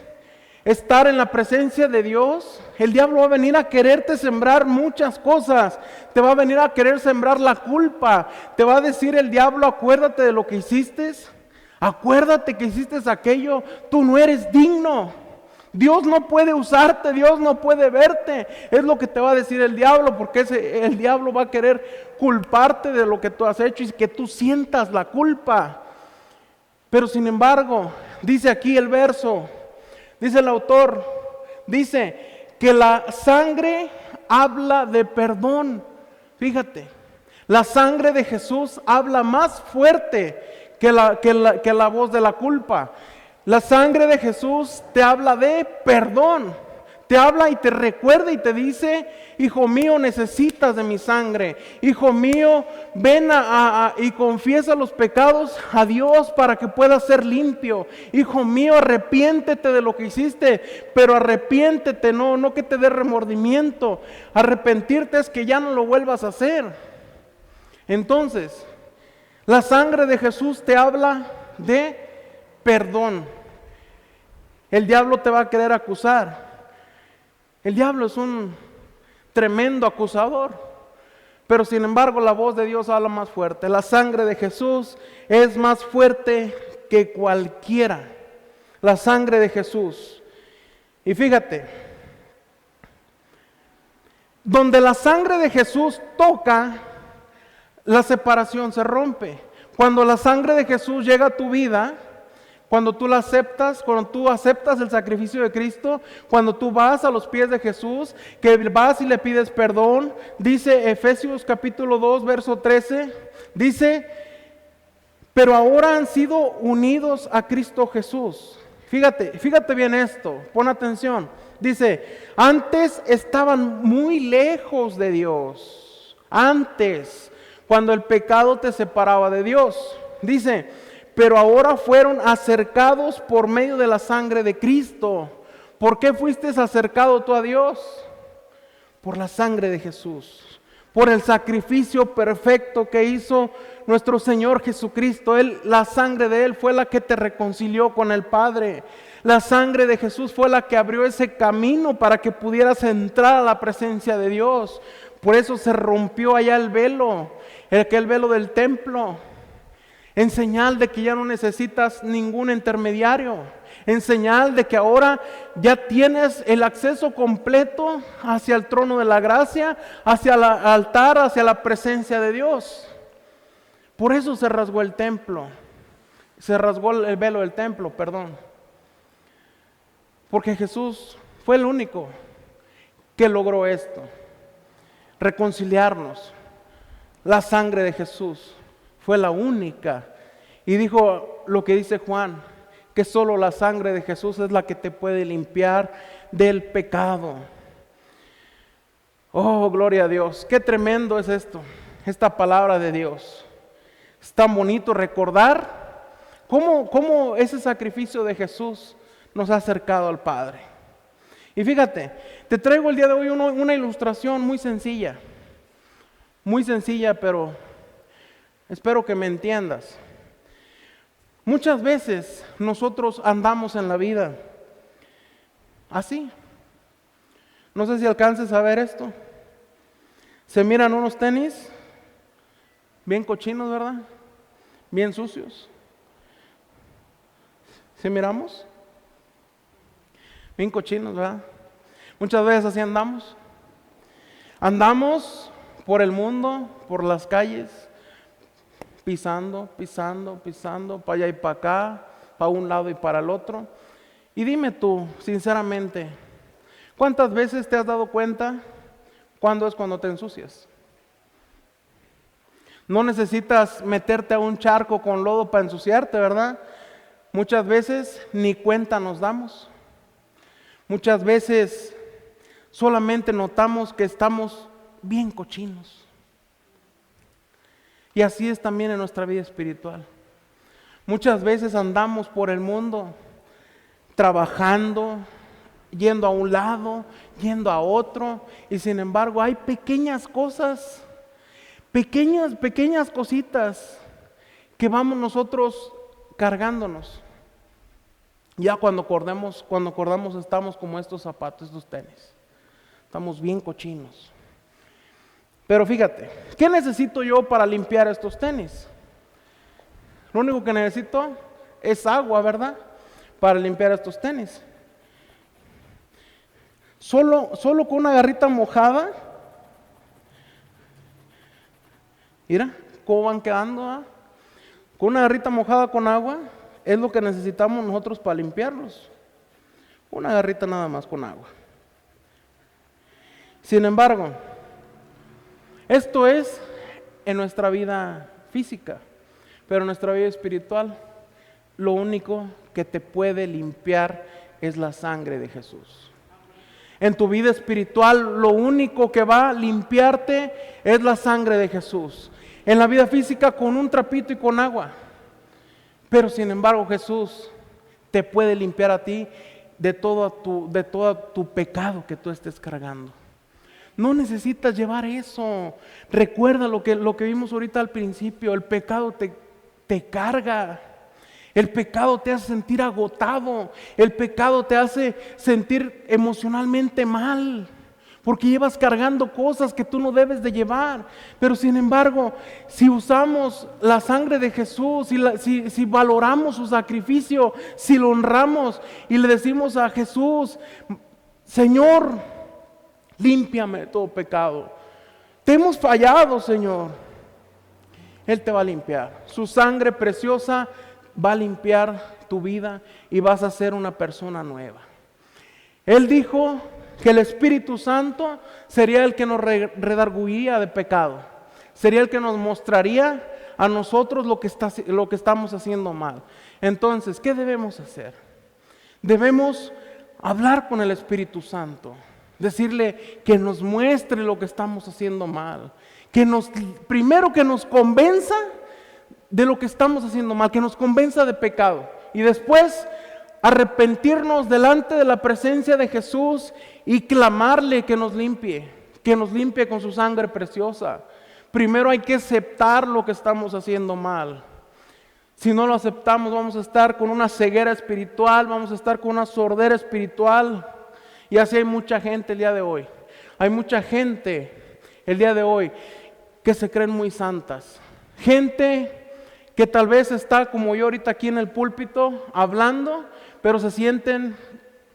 S1: estar en la presencia de Dios. El diablo va a venir a quererte sembrar muchas cosas. Te va a venir a querer sembrar la culpa. Te va a decir el diablo, acuérdate de lo que hiciste. Acuérdate que hiciste aquello. Tú no eres digno. Dios no puede usarte, Dios no puede verte. Es lo que te va a decir el diablo, porque el diablo va a querer culparte de lo que tú has hecho y que tú sientas la culpa. Pero sin embargo, dice aquí el verso, dice el autor, dice que la sangre habla de perdón. Fíjate, la sangre de Jesús habla más fuerte que la voz de la culpa. La sangre de Jesús te habla de perdón, te habla y te recuerda y te dice, hijo mío, necesitas de mi sangre. Hijo mío, ven y confiesa los pecados a Dios para que puedas ser limpio. Hijo mío, arrepiéntete de lo que hiciste, pero arrepiéntete, no que te dé remordimiento. Arrepentirte es que ya no lo vuelvas a hacer. Entonces, la sangre de Jesús te habla de perdón. El diablo te va a querer acusar. El diablo es un tremendo acusador, pero sin embargo la voz de Dios habla más fuerte. La sangre de Jesús es más fuerte que cualquiera. La sangre de Jesús. Y fíjate, donde la sangre de Jesús toca, la separación se rompe. Cuando la sangre de Jesús llega a tu vida, cuando tú aceptas el sacrificio de Cristo, cuando tú vas a los pies de Jesús, que vas y le pides perdón, dice Efesios capítulo 2, verso 13, dice, pero ahora han sido unidos a Cristo Jesús. Fíjate bien esto, pon atención. Dice, antes estaban muy lejos de Dios. Antes, cuando el pecado te separaba de Dios. Dice, pero ahora fueron acercados por medio de la sangre de Cristo. ¿Por qué fuiste acercado tú a Dios? Por la sangre de Jesús, por el sacrificio perfecto que hizo nuestro Señor Jesucristo. La sangre de Él fue la que te reconcilió con el Padre. La sangre de Jesús fue la que abrió ese camino para que pudieras entrar a la presencia de Dios. Por eso se rompió allá el velo del templo, en señal de que ya no necesitas ningún intermediario, en señal de que ahora ya tienes el acceso completo hacia el trono de la gracia, hacia el altar, hacia la presencia de Dios. Por eso se rasgó el templo, se rasgó el velo del templo, perdón. Porque Jesús fue el único que logró esto, reconciliarnos. La sangre de Jesús fue la única. Y dijo lo que dice Juan, que solo la sangre de Jesús es la que te puede limpiar del pecado. Oh, gloria a Dios. Qué tremendo es esto, esta palabra de Dios. Es tan bonito recordar cómo ese sacrificio de Jesús nos ha acercado al Padre. Y fíjate, te traigo el día de hoy una ilustración muy sencilla, pero espero que me entiendas. Muchas veces nosotros andamos en la vida así. No sé si alcances a ver esto. Se miran unos tenis bien cochinos, ¿verdad? Bien sucios. ¿Sí miramos? Bien cochinos, ¿verdad? Muchas veces así andamos. Andamos por el mundo, por las calles, pisando, para allá y para acá, para un lado y para el otro. Y dime tú, sinceramente, ¿cuántas veces te has dado cuenta cuándo es cuando te ensucias? No necesitas meterte a un charco con lodo para ensuciarte, ¿verdad? Muchas veces ni cuenta nos damos. Muchas veces solamente notamos que estamos bien cochinos. Y así es también en nuestra vida espiritual. Muchas veces andamos por el mundo trabajando, yendo a un lado, yendo a otro, y sin embargo hay pequeñas cosas, pequeñas cositas que vamos nosotros cargándonos. Ya cuando acordamos estamos como estos zapatos, estos tenis. Estamos bien cochinos. Pero fíjate, ¿qué necesito yo para limpiar estos tenis? Lo único que necesito es agua, ¿verdad? Para limpiar estos tenis. Solo con una garrita mojada. Mira cómo van quedando, ¿ah? Con una garrita mojada con agua es lo que necesitamos nosotros para limpiarlos. Una garrita nada más con agua. Sin embargo, esto es en nuestra vida física, pero en nuestra vida espiritual, lo único que te puede limpiar es la sangre de Jesús. En tu vida espiritual, lo único que va a limpiarte es la sangre de Jesús. En la vida física, con un trapito y con agua. Pero sin embargo, Jesús te puede limpiar a ti de todo tu pecado que tú estés cargando. No necesitas llevar eso. Recuerda lo que vimos ahorita al principio. El pecado te carga. El pecado te hace sentir agotado. El pecado te hace sentir emocionalmente mal. Porque llevas cargando cosas que tú no debes de llevar. Pero sin embargo, si usamos la sangre de Jesús, si valoramos su sacrificio, si lo honramos y le decimos a Jesús, Señor, límpiame de todo pecado. Te hemos fallado, Señor. Él te va a limpiar. Su sangre preciosa va a limpiar tu vida y vas a ser una persona nueva. Él dijo que el Espíritu Santo sería el que nos redarguiría de pecado. Sería el que nos mostraría a nosotros lo que estamos haciendo mal. Entonces, ¿qué debemos hacer? Debemos hablar con el Espíritu Santo. Decirle que nos muestre lo que estamos haciendo mal. Primero que nos convenza de lo que estamos haciendo mal, que nos convenza de pecado. Y después arrepentirnos delante de la presencia de Jesús y clamarle que nos limpie con su sangre preciosa. Primero hay que aceptar lo que estamos haciendo mal. Si no lo aceptamos, vamos a estar con una ceguera espiritual, vamos a estar con una sordera espiritual. Y así hay mucha gente el día de hoy. Hay mucha gente el día de hoy que se creen muy santas. Gente que tal vez está como yo ahorita aquí en el púlpito hablando, pero se sienten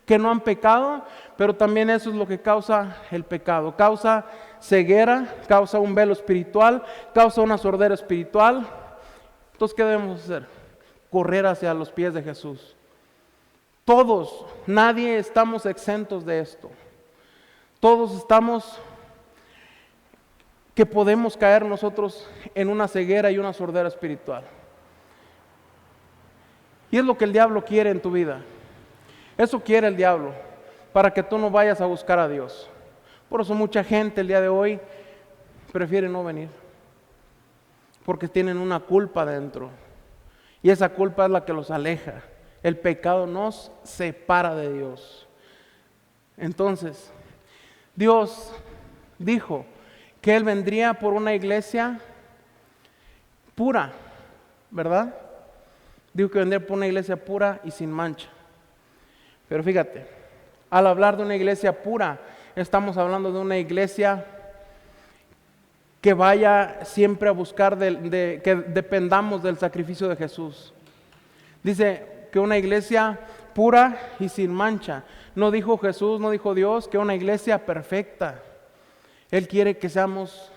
S1: que no han pecado, pero también eso es lo que causa el pecado. Causa ceguera, causa un velo espiritual, causa una sordera espiritual. Entonces, ¿qué debemos hacer? Correr hacia los pies de Jesús. Todos, nadie estamos exentos de esto. Todos estamos que podemos caer nosotros en una ceguera y una sordera espiritual. Y es lo que el diablo quiere en tu vida. Eso quiere el diablo, para que tú no vayas a buscar a Dios. Por eso mucha gente el día de hoy prefiere no venir, porque tienen una culpa dentro. Y esa culpa es la que los aleja. El pecado nos separa de Dios. Entonces, Dios dijo que Él vendría por una iglesia pura, ¿verdad? Dijo que vendría por una iglesia pura y sin mancha. Pero fíjate, al hablar de una iglesia pura, estamos hablando de una iglesia que vaya siempre a buscar, que dependamos del sacrificio de Jesús. Dice que una iglesia pura y sin mancha. No dijo Jesús, no dijo Dios que una iglesia perfecta. Él quiere que seamos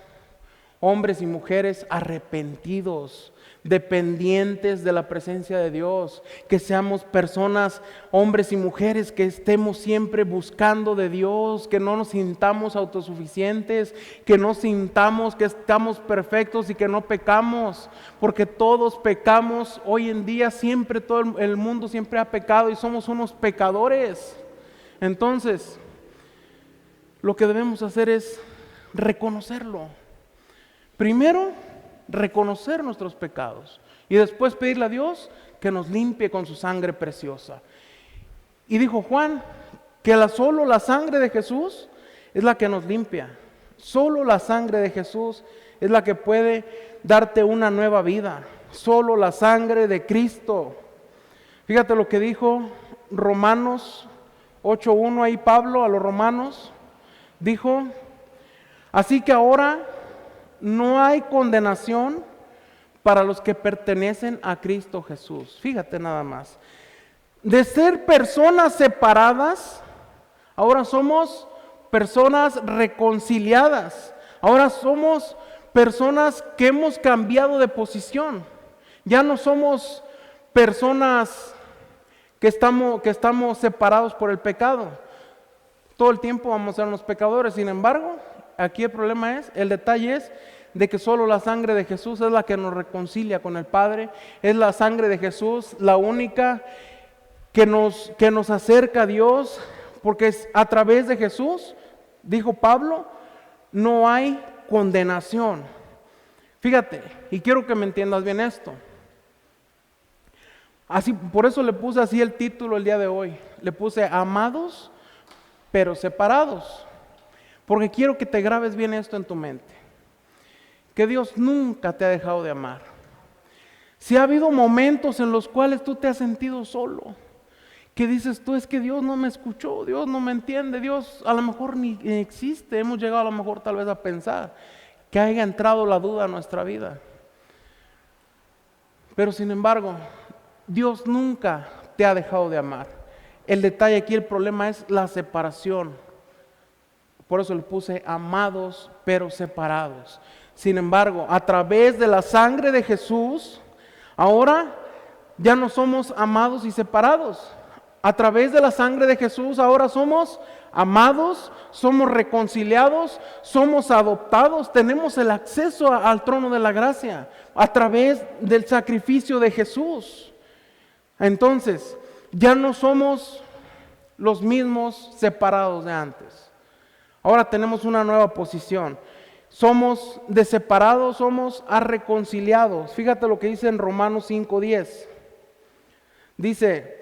S1: hombres y mujeres arrepentidos, dependientes de la presencia de Dios, que seamos personas, hombres y mujeres, que estemos siempre buscando de Dios, que no nos sintamos autosuficientes, que no sintamos que estamos perfectos y que no pecamos, porque todos pecamos hoy en día, siempre todo el mundo siempre ha pecado y somos unos pecadores. Entonces, lo que debemos hacer es reconocerlo. Primero, reconocer nuestros pecados y después pedirle a Dios que nos limpie con su sangre preciosa. Y dijo Juan que solo la sangre de Jesús es la que nos limpia. Solo la sangre de Jesús es la que puede darte una nueva vida. Solo la sangre de Cristo. Fíjate lo que dijo Romanos 8:1 ahí Pablo a los romanos. Dijo, así que ahora no hay condenación para los que pertenecen a Cristo Jesús. Fíjate nada más. De ser personas separadas, ahora somos personas reconciliadas. Ahora somos personas que hemos cambiado de posición. Ya no somos personas que estamos separados por el pecado. Todo el tiempo vamos a ser unos pecadores. Sin embargo, aquí el detalle es de que solo la sangre de Jesús es la que nos reconcilia con el Padre. Es la sangre de Jesús la única que nos acerca a Dios, porque es a través de Jesús, dijo Pablo, no hay condenación. Fíjate, y quiero que me entiendas bien esto. Así, por eso le puse así el título el día de hoy. Le puse amados, pero separados. Porque quiero que te grabes bien esto en tu mente. Que Dios nunca te ha dejado de amar. Si ha habido momentos en los cuales tú te has sentido solo, que dices tú, es que Dios no me escuchó, Dios no me entiende, Dios a lo mejor ni existe. Hemos llegado a lo mejor tal vez a pensar que haya entrado la duda a nuestra vida. Pero sin embargo, Dios nunca te ha dejado de amar. El detalle aquí, el problema es la separación. Por eso le puse amados pero separados. Sin embargo, a través de la sangre de Jesús, ahora ya no somos amados y separados. A través de la sangre de Jesús ahora somos amados, somos reconciliados, somos adoptados, tenemos el acceso al trono de la gracia a través del sacrificio de Jesús. Entonces, ya no somos los mismos separados de antes. Ahora tenemos una nueva posición. Somos de separados, somos a reconciliados. Fíjate lo que dice en Romanos 5:10. Dice,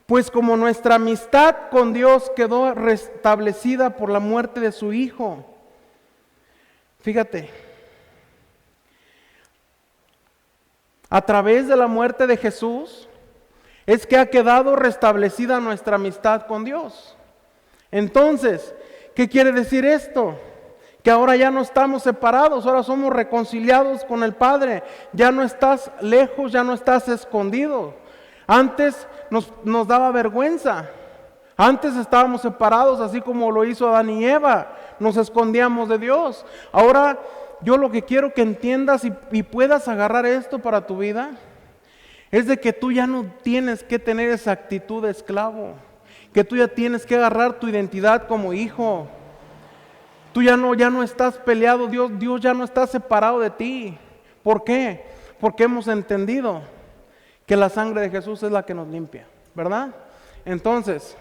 S1: pues como nuestra amistad con Dios quedó restablecida por la muerte de su Hijo. Fíjate, a través de la muerte de Jesús es que ha quedado restablecida nuestra amistad con Dios. Entonces, ¿qué quiere decir esto? Que ahora ya no estamos separados, ahora somos reconciliados con el Padre. Ya no estás lejos, ya no estás escondido. Antes nos daba vergüenza. Antes estábamos separados, así como lo hizo Adán y Eva. Nos escondíamos de Dios. Ahora yo lo que quiero que entiendas y puedas agarrar esto para tu vida, es de que tú ya no tienes que tener esa actitud de esclavo. Que tú ya tienes que agarrar tu identidad como hijo. Tú ya no estás peleado, Dios ya no está separado de ti. ¿Por qué? Porque hemos entendido que la sangre de Jesús es la que nos limpia, ¿verdad? Entonces,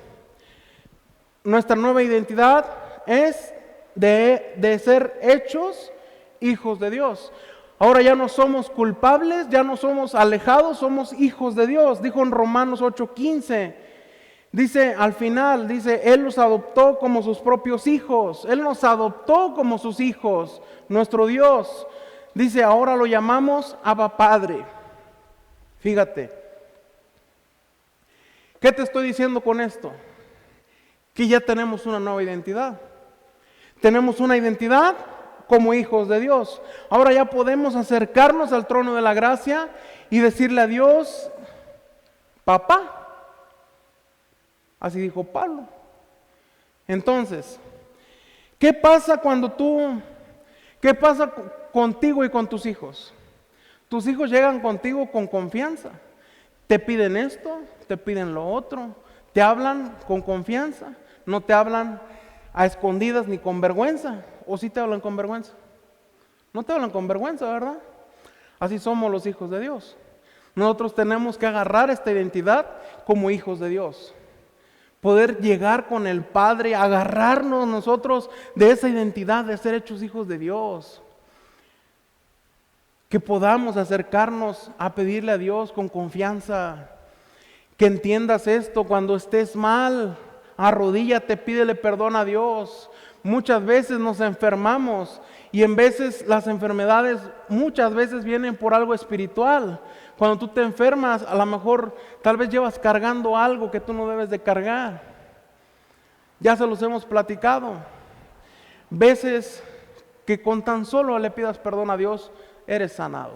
S1: nuestra nueva identidad es de ser hechos hijos de Dios. Ahora ya no somos culpables, ya no somos alejados, somos hijos de Dios. Dijo en Romanos 8:15. Dice, al final, Él los adoptó como sus propios hijos. Él nos adoptó como sus hijos, nuestro Dios. Dice, ahora lo llamamos Abba Padre. Fíjate. ¿Qué te estoy diciendo con esto? Que ya tenemos una nueva identidad. Tenemos una identidad como hijos de Dios. Ahora ya podemos acercarnos al trono de la gracia y decirle a Dios, papá. Así dijo Pablo. Entonces, ¿qué pasa cuando tú ¿Qué pasa contigo y con tus hijos? Tus hijos llegan contigo con confianza. Te piden esto, te piden lo otro, te hablan con confianza, no te hablan a escondidas ni con vergüenza. ¿O sí te hablan con vergüenza? No te hablan con vergüenza, ¿verdad? Así somos los hijos de Dios. Nosotros tenemos que agarrar esta identidad como hijos de Dios. Poder llegar con el Padre, agarrarnos nosotros de esa identidad de ser hechos hijos de Dios. Que podamos acercarnos a pedirle a Dios con confianza. Que entiendas esto: cuando estés mal, arrodíllate, pídele perdón a Dios. Muchas veces nos enfermamos y en veces las enfermedades muchas veces vienen por algo espiritual. Cuando tú te enfermas, a lo mejor tal vez llevas cargando algo que tú no debes de cargar. Ya se los hemos platicado. Veces que con tan solo le pidas perdón a Dios, eres sanado.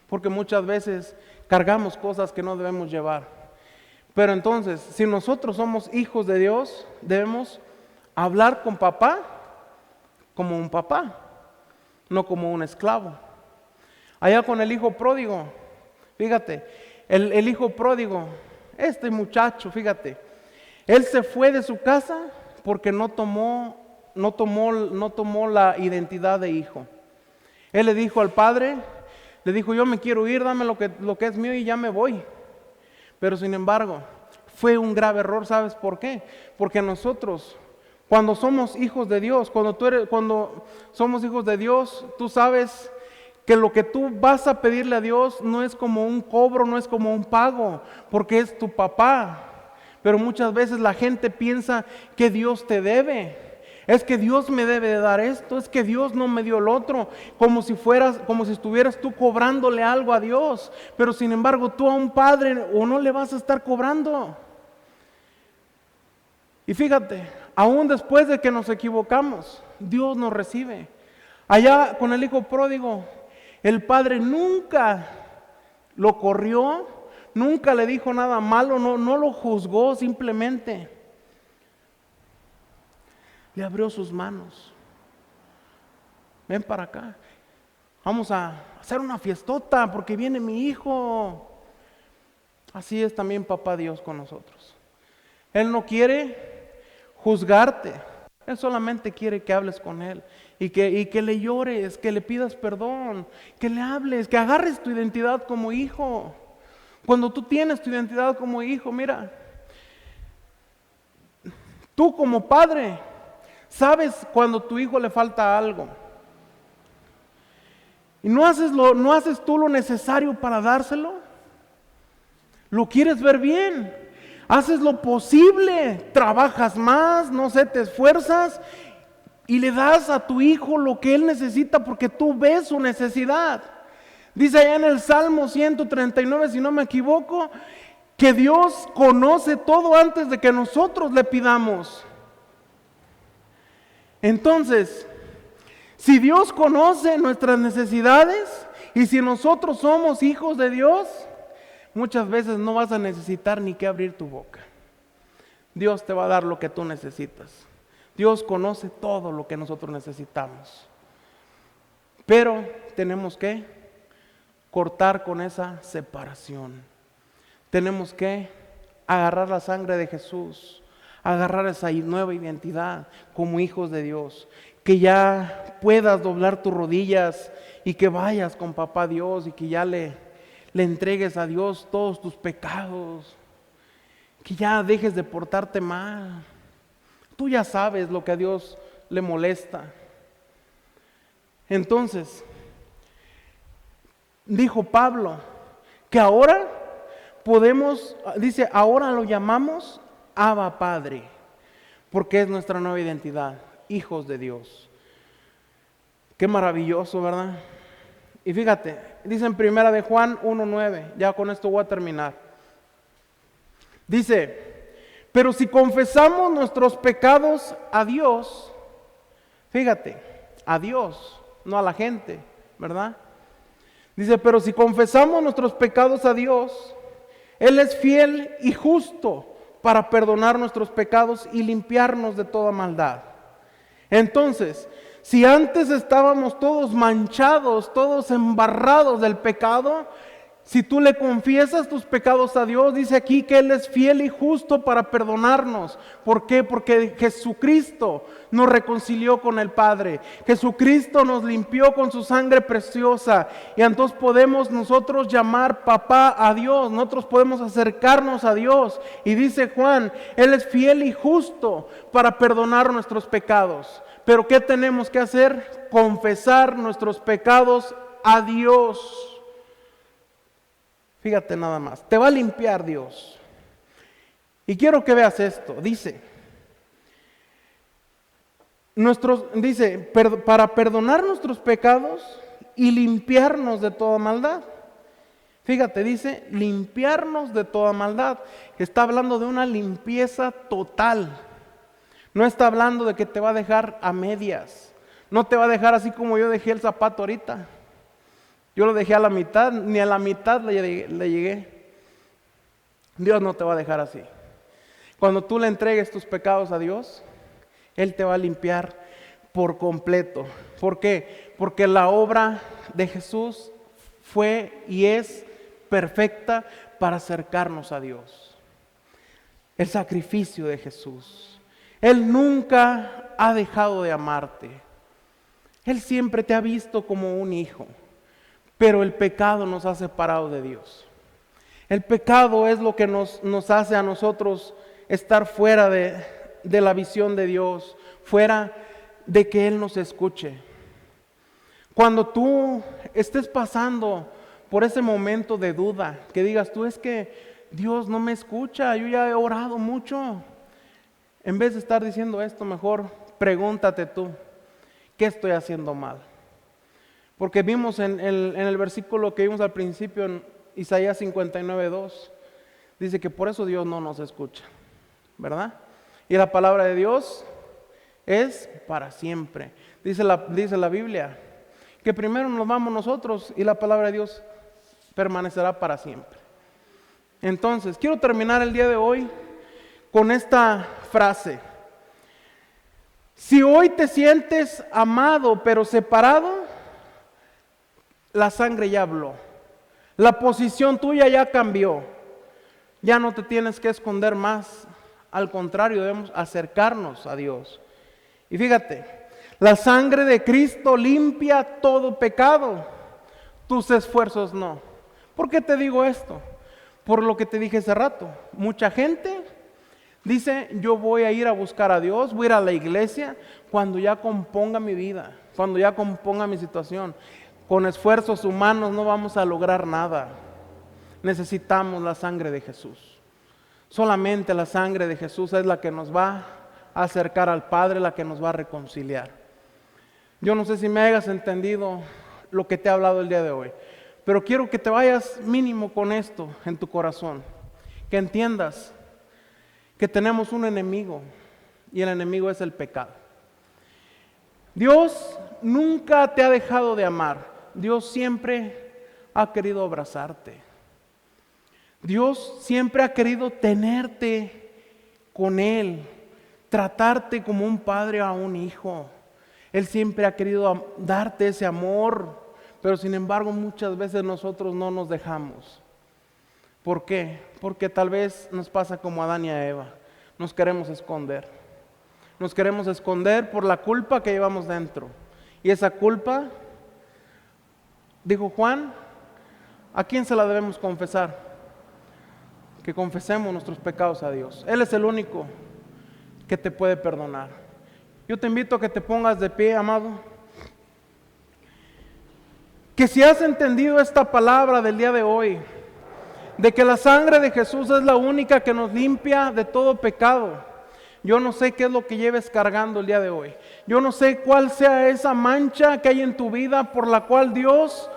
S1: Porque muchas veces cargamos cosas que no debemos llevar. Pero entonces, si nosotros somos hijos de Dios, debemos hablar con papá como un papá, no como un esclavo. Allá con el hijo pródigo, fíjate, el hijo pródigo, este muchacho, fíjate, él se fue de su casa porque no tomó la identidad de hijo. Él le dijo al padre, le dijo: yo me quiero ir, dame lo que es mío y ya me voy. Pero sin embargo, fue un grave error. ¿Sabes por qué? Porque nosotros, cuando somos hijos de Dios, cuando somos hijos de Dios, tú sabes que lo que tú vas a pedirle a Dios no es como un cobro, no es como un pago, porque es tu papá. Pero muchas veces la gente piensa que Dios te debe. Es que Dios me debe de dar esto, es que Dios no me dio el otro, como si estuvieras tú cobrándole algo a Dios. Pero sin embargo, tú a un padre o no le vas a estar cobrando. Y fíjate, aún después de que nos equivocamos, Dios nos recibe. Allá con el hijo pródigo, el padre nunca lo corrió, nunca le dijo nada malo, no lo juzgó, simplemente le abrió sus manos. Ven para acá, vamos a hacer una fiestota porque viene mi hijo. Así es también papá Dios con nosotros. Él no quiere juzgarte, Él solamente quiere que hables con Él y que le llores, que le pidas perdón, que le hables, que agarres tu identidad como hijo. Cuando tú tienes tu identidad como hijo, mira, tú como padre sabes cuando a tu hijo le falta algo y no haces tú lo necesario para dárselo. Lo quieres ver bien, haces lo posible, trabajas más, no sé, te esfuerzas y le das a tu hijo lo que él necesita porque tú ves su necesidad. Dice allá en el Salmo 139, si no me equivoco, que Dios conoce todo antes de que nosotros le pidamos. Entonces, si Dios conoce nuestras necesidades y si nosotros somos hijos de Dios, muchas veces no vas a necesitar ni que abrir tu boca. Dios te va a dar lo que tú necesitas. Dios conoce todo lo que nosotros necesitamos. Pero tenemos que cortar con esa separación. Tenemos que agarrar la sangre de Jesús, agarrar esa nueva identidad como hijos de Dios, que ya puedas doblar tus rodillas y que vayas con papá Dios y que ya le entregues a Dios todos tus pecados, que ya dejes de portarte mal. Tú ya sabes lo que a Dios le molesta. Entonces, dijo Pablo que ahora podemos, dice, ahora lo llamamos Abba Padre, porque es nuestra nueva identidad, hijos de Dios. Qué maravilloso, ¿verdad? Y fíjate, dice en primera de Juan 1:9, ya con esto voy a terminar. Dice, pero si confesamos nuestros pecados a Dios, fíjate, a Dios, no a la gente, ¿verdad? Dice, pero si confesamos nuestros pecados a Dios, Él es fiel y justo para perdonar nuestros pecados y limpiarnos de toda maldad. Entonces, Si antes estábamos todos manchados, todos embarrados del pecado, si tú le confiesas tus pecados a Dios, dice aquí que Él es fiel y justo para perdonarnos. ¿Por qué? Porque Jesucristo nos reconcilió con el Padre. Jesucristo nos limpió con su sangre preciosa. Y entonces podemos nosotros llamar papá a Dios. Nosotros podemos acercarnos a Dios. Y dice Juan, Él es fiel y justo para perdonar nuestros pecados. Pero ¿qué tenemos que hacer? Confesar nuestros pecados a Dios. Fíjate nada más, te va a limpiar Dios. Y quiero que veas esto, dice, para perdonar nuestros pecados y limpiarnos de toda maldad. Fíjate, dice, limpiarnos de toda maldad. Está hablando de una limpieza total. No está hablando de que te va a dejar a medias. No te va a dejar así como yo dejé el zapato ahorita. Yo lo dejé a la mitad, ni a la mitad le llegué. Dios no te va a dejar así. Cuando tú le entregues tus pecados a Dios, Él te va a limpiar por completo. ¿Por qué? Porque la obra de Jesús fue y es perfecta para acercarnos a Dios. El sacrificio de Jesús. Él nunca ha dejado de amarte. Él siempre te ha visto como un hijo. Pero el pecado nos ha separado de Dios. El pecado es lo que nos hace a nosotros estar fuera de la visión de Dios, fuera de que Él nos escuche. Cuando tú estés pasando por ese momento de duda, que digas tú, es que Dios no me escucha, yo ya he orado mucho. En vez de estar diciendo esto, mejor pregúntate tú, ¿qué estoy haciendo mal? Porque vimos en el versículo que vimos al principio, en Isaías 59:2, dice que por eso Dios no nos escucha, ¿verdad? Y la palabra de Dios es para siempre. Dice la Biblia que primero nos vamos nosotros y la palabra de Dios permanecerá para siempre. Entonces, quiero terminar el día de hoy con esta frase. Si hoy te sientes amado pero separado, la sangre ya habló. La posición tuya ya cambió. Ya no te tienes que esconder más. Al contrario, debemos acercarnos a Dios. Y fíjate, la sangre de Cristo limpia todo pecado. Tus esfuerzos no. ¿Por qué te digo esto? Por lo que te dije hace rato. Mucha gente dice, yo voy a ir a buscar a Dios, voy a ir a la iglesia cuando ya componga mi vida, cuando ya componga mi situación. Con esfuerzos humanos no vamos a lograr nada. Necesitamos la sangre de Jesús. Solamente la sangre de Jesús es la que nos va a acercar al Padre, la que nos va a reconciliar. Yo no sé si me hayas entendido lo que te he hablado el día de hoy, pero quiero que te vayas mínimo con esto en tu corazón. Que entiendas que tenemos un enemigo y el enemigo es el pecado. Dios nunca te ha dejado de amar. Dios siempre ha querido abrazarte. Dios siempre ha querido tenerte con Él, tratarte como un padre a un hijo. Él siempre ha querido darte ese amor, pero sin embargo muchas veces nosotros no nos dejamos. ¿Por qué? Porque tal vez nos pasa como a Adán y a Eva. Nos queremos esconder. Nos queremos esconder por la culpa que llevamos dentro. Y esa culpa, dijo Juan, ¿a quién se la debemos confesar? Que confesemos nuestros pecados a Dios. Él es el único que te puede perdonar. Yo te invito a que te pongas de pie, amado. Que si has entendido esta palabra del día de hoy, de que la sangre de Jesús es la única que nos limpia de todo pecado. Yo no sé qué es lo que lleves cargando el día de hoy. Yo no sé cuál sea esa mancha que hay en tu vida por la cual Dios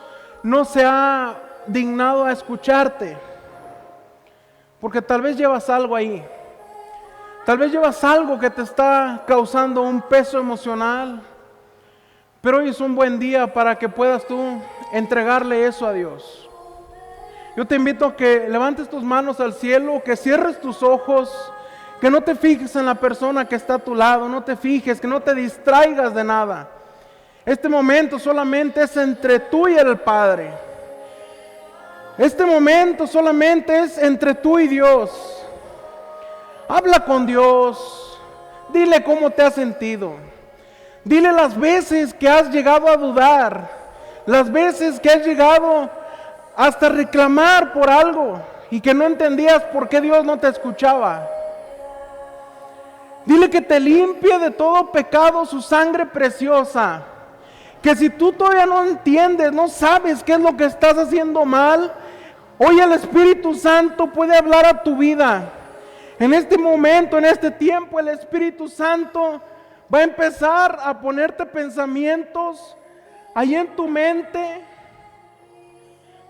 S1: no se ha dignado a escucharte. Porque tal vez llevas algo ahí. Tal vez llevas algo que te está causando un peso emocional. Pero hoy es un buen día para que puedas tú entregarle eso a Dios. Yo te invito a que levantes tus manos al cielo, que cierres tus ojos, que no te fijes en la persona que está a tu lado, no te fijes, que no te distraigas de nada. Este momento solamente es entre tú y el Padre. Este momento solamente es entre tú y Dios. Habla con Dios. Dile cómo te has sentido. Dile las veces que has llegado a dudar. Las veces que has llegado hasta reclamar por algo y que no entendías por qué Dios no te escuchaba. Dile que te limpie de todo pecado su sangre preciosa. Que si tú todavía no entiendes, no sabes qué es lo que estás haciendo mal, hoy el Espíritu Santo puede hablar a tu vida. En este momento, en este tiempo, el Espíritu Santo va a empezar a ponerte pensamientos ahí en tu mente,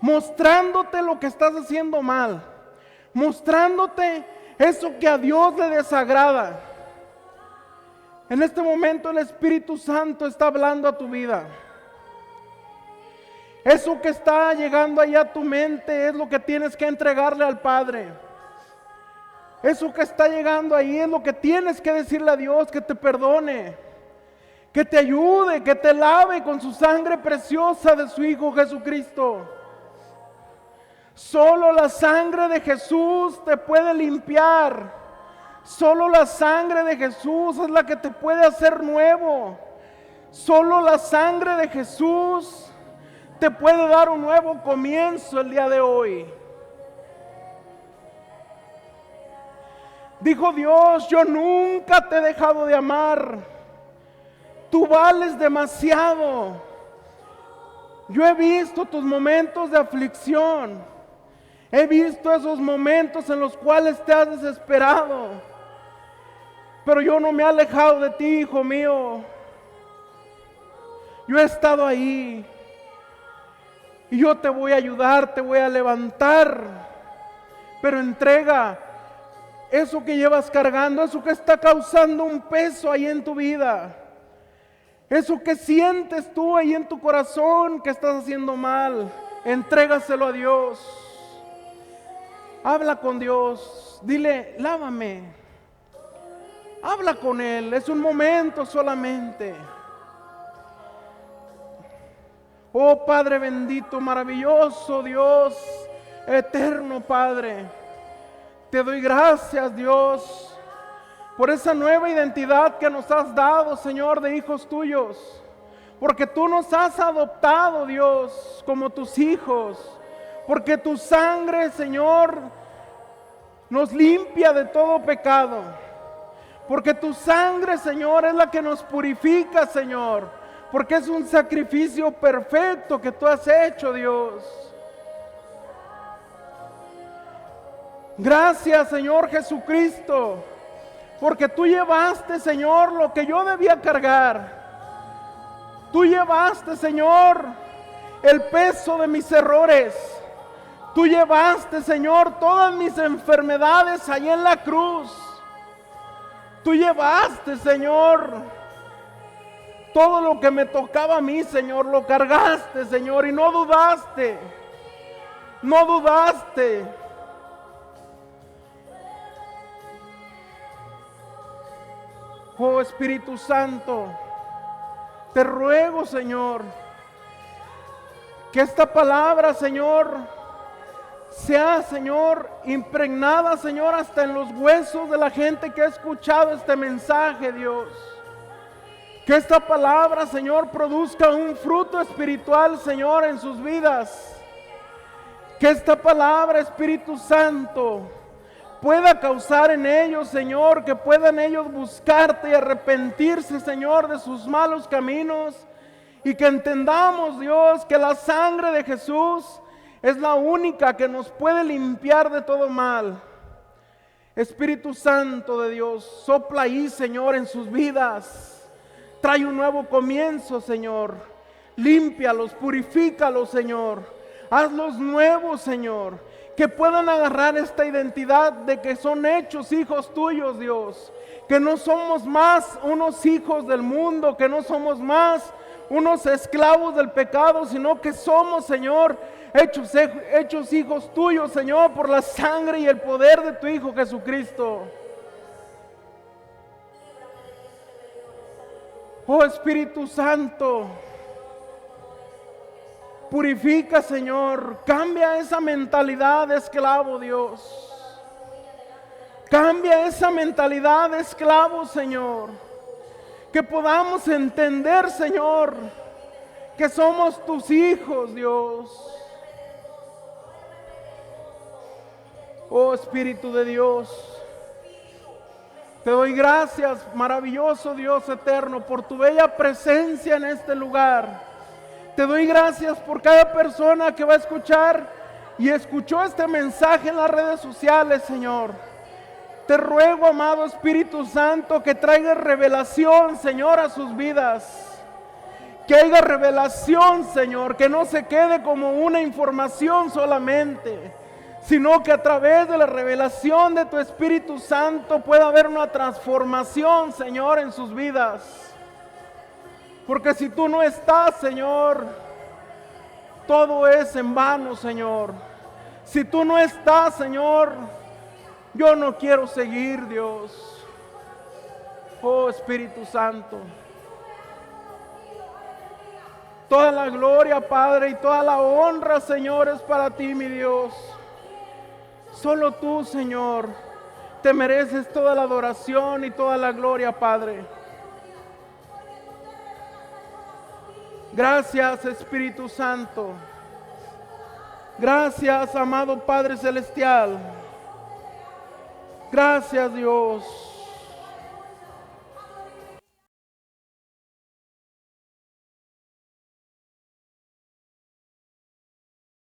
S1: mostrándote lo que estás haciendo mal, mostrándote eso que a Dios le desagrada. En este momento el Espíritu Santo está hablando a tu vida. Eso que está llegando allá a tu mente es lo que tienes que entregarle al Padre. Eso que está llegando ahí es lo que tienes que decirle a Dios, que te perdone, que te ayude, que te lave con su sangre preciosa de su Hijo Jesucristo. Solo la sangre de Jesús te puede limpiar. Solo la sangre de Jesús es la que te puede hacer nuevo. Solo la sangre de Jesús te puede dar un nuevo comienzo el día de hoy. Dijo Dios: yo nunca te he dejado de amar. Tú vales demasiado. Yo he visto tus momentos de aflicción. He visto esos momentos en los cuales te has desesperado. Pero yo no me he alejado de ti, hijo mío. Yo he estado ahí. Y yo te voy a ayudar, te voy a levantar. Pero entrega eso que llevas cargando, eso que está causando un peso ahí en tu vida. Eso que sientes tú ahí en tu corazón que estás haciendo mal. Entrégaselo a Dios. Habla con Dios. Dile: lávame. Habla con Él, es un momento solamente. Oh Padre bendito, maravilloso Dios, eterno Padre, te doy gracias, Dios, por esa nueva identidad que nos has dado, Señor, de hijos tuyos. Porque tú nos has adoptado, Dios, como tus hijos. Porque tu sangre, Señor, nos limpia de todo pecado. Porque tu sangre, Señor, es la que nos purifica, Señor. Porque es un sacrificio perfecto que tú has hecho, Dios. Gracias, Señor Jesucristo. Porque tú llevaste, Señor, lo que yo debía cargar. Tú llevaste, Señor, el peso de mis errores. Tú llevaste, Señor, todas mis enfermedades ahí en la cruz. Tú llevaste, Señor, todo lo que me tocaba a mí, Señor, lo cargaste, Señor, y no dudaste. No dudaste. Oh Espíritu Santo, te ruego, Señor, que esta palabra, Señor, sea, Señor, impregnada, Señor, hasta en los huesos de la gente que ha escuchado este mensaje, Dios. Que esta palabra, Señor, produzca un fruto espiritual, Señor, en sus vidas. Que esta palabra, Espíritu Santo, pueda causar en ellos, Señor, que puedan ellos buscarte y arrepentirse, Señor, de sus malos caminos. Y que entendamos, Dios, que la sangre de Jesús es la única que nos puede limpiar de todo mal. Espíritu Santo de Dios, sopla ahí, Señor, en sus vidas. Trae un nuevo comienzo, Señor. Límpialos, purifícalos, Señor. Hazlos nuevos, Señor. Que puedan agarrar esta identidad de que son hechos hijos tuyos, Dios. Que no somos más unos hijos del mundo, que no somos más unos esclavos del pecado, sino que somos, Señor, hechos hijos tuyos, Señor, por la sangre y el poder de tu Hijo Jesucristo. Oh Espíritu Santo, purifica, Señor, cambia esa mentalidad de esclavo, Dios. Cambia esa mentalidad de esclavo, Señor. Que podamos entender, Señor, que somos tus hijos, Dios. Oh Espíritu de Dios, te doy gracias, maravilloso Dios eterno, por tu bella presencia en este lugar. Te doy gracias por cada persona que va a escuchar y escuchó este mensaje en las redes sociales, Señor. Te ruego, amado Espíritu Santo, que traiga revelación, Señor, a sus vidas. Que haya revelación, Señor, que no se quede como una información solamente, sino que a través de la revelación de tu Espíritu Santo pueda haber una transformación, Señor, en sus vidas. Porque si tú no estás, Señor, todo es en vano, Señor. Si tú no estás, Señor, yo no quiero seguir, Dios. Oh Espíritu Santo, toda la gloria, Padre, y toda la honra, Señor, es para ti, mi Dios. Solo tú, Señor, te mereces toda la adoración y toda la gloria, Padre. Gracias, Espíritu Santo. Gracias, amado Padre Celestial. Gracias, Dios.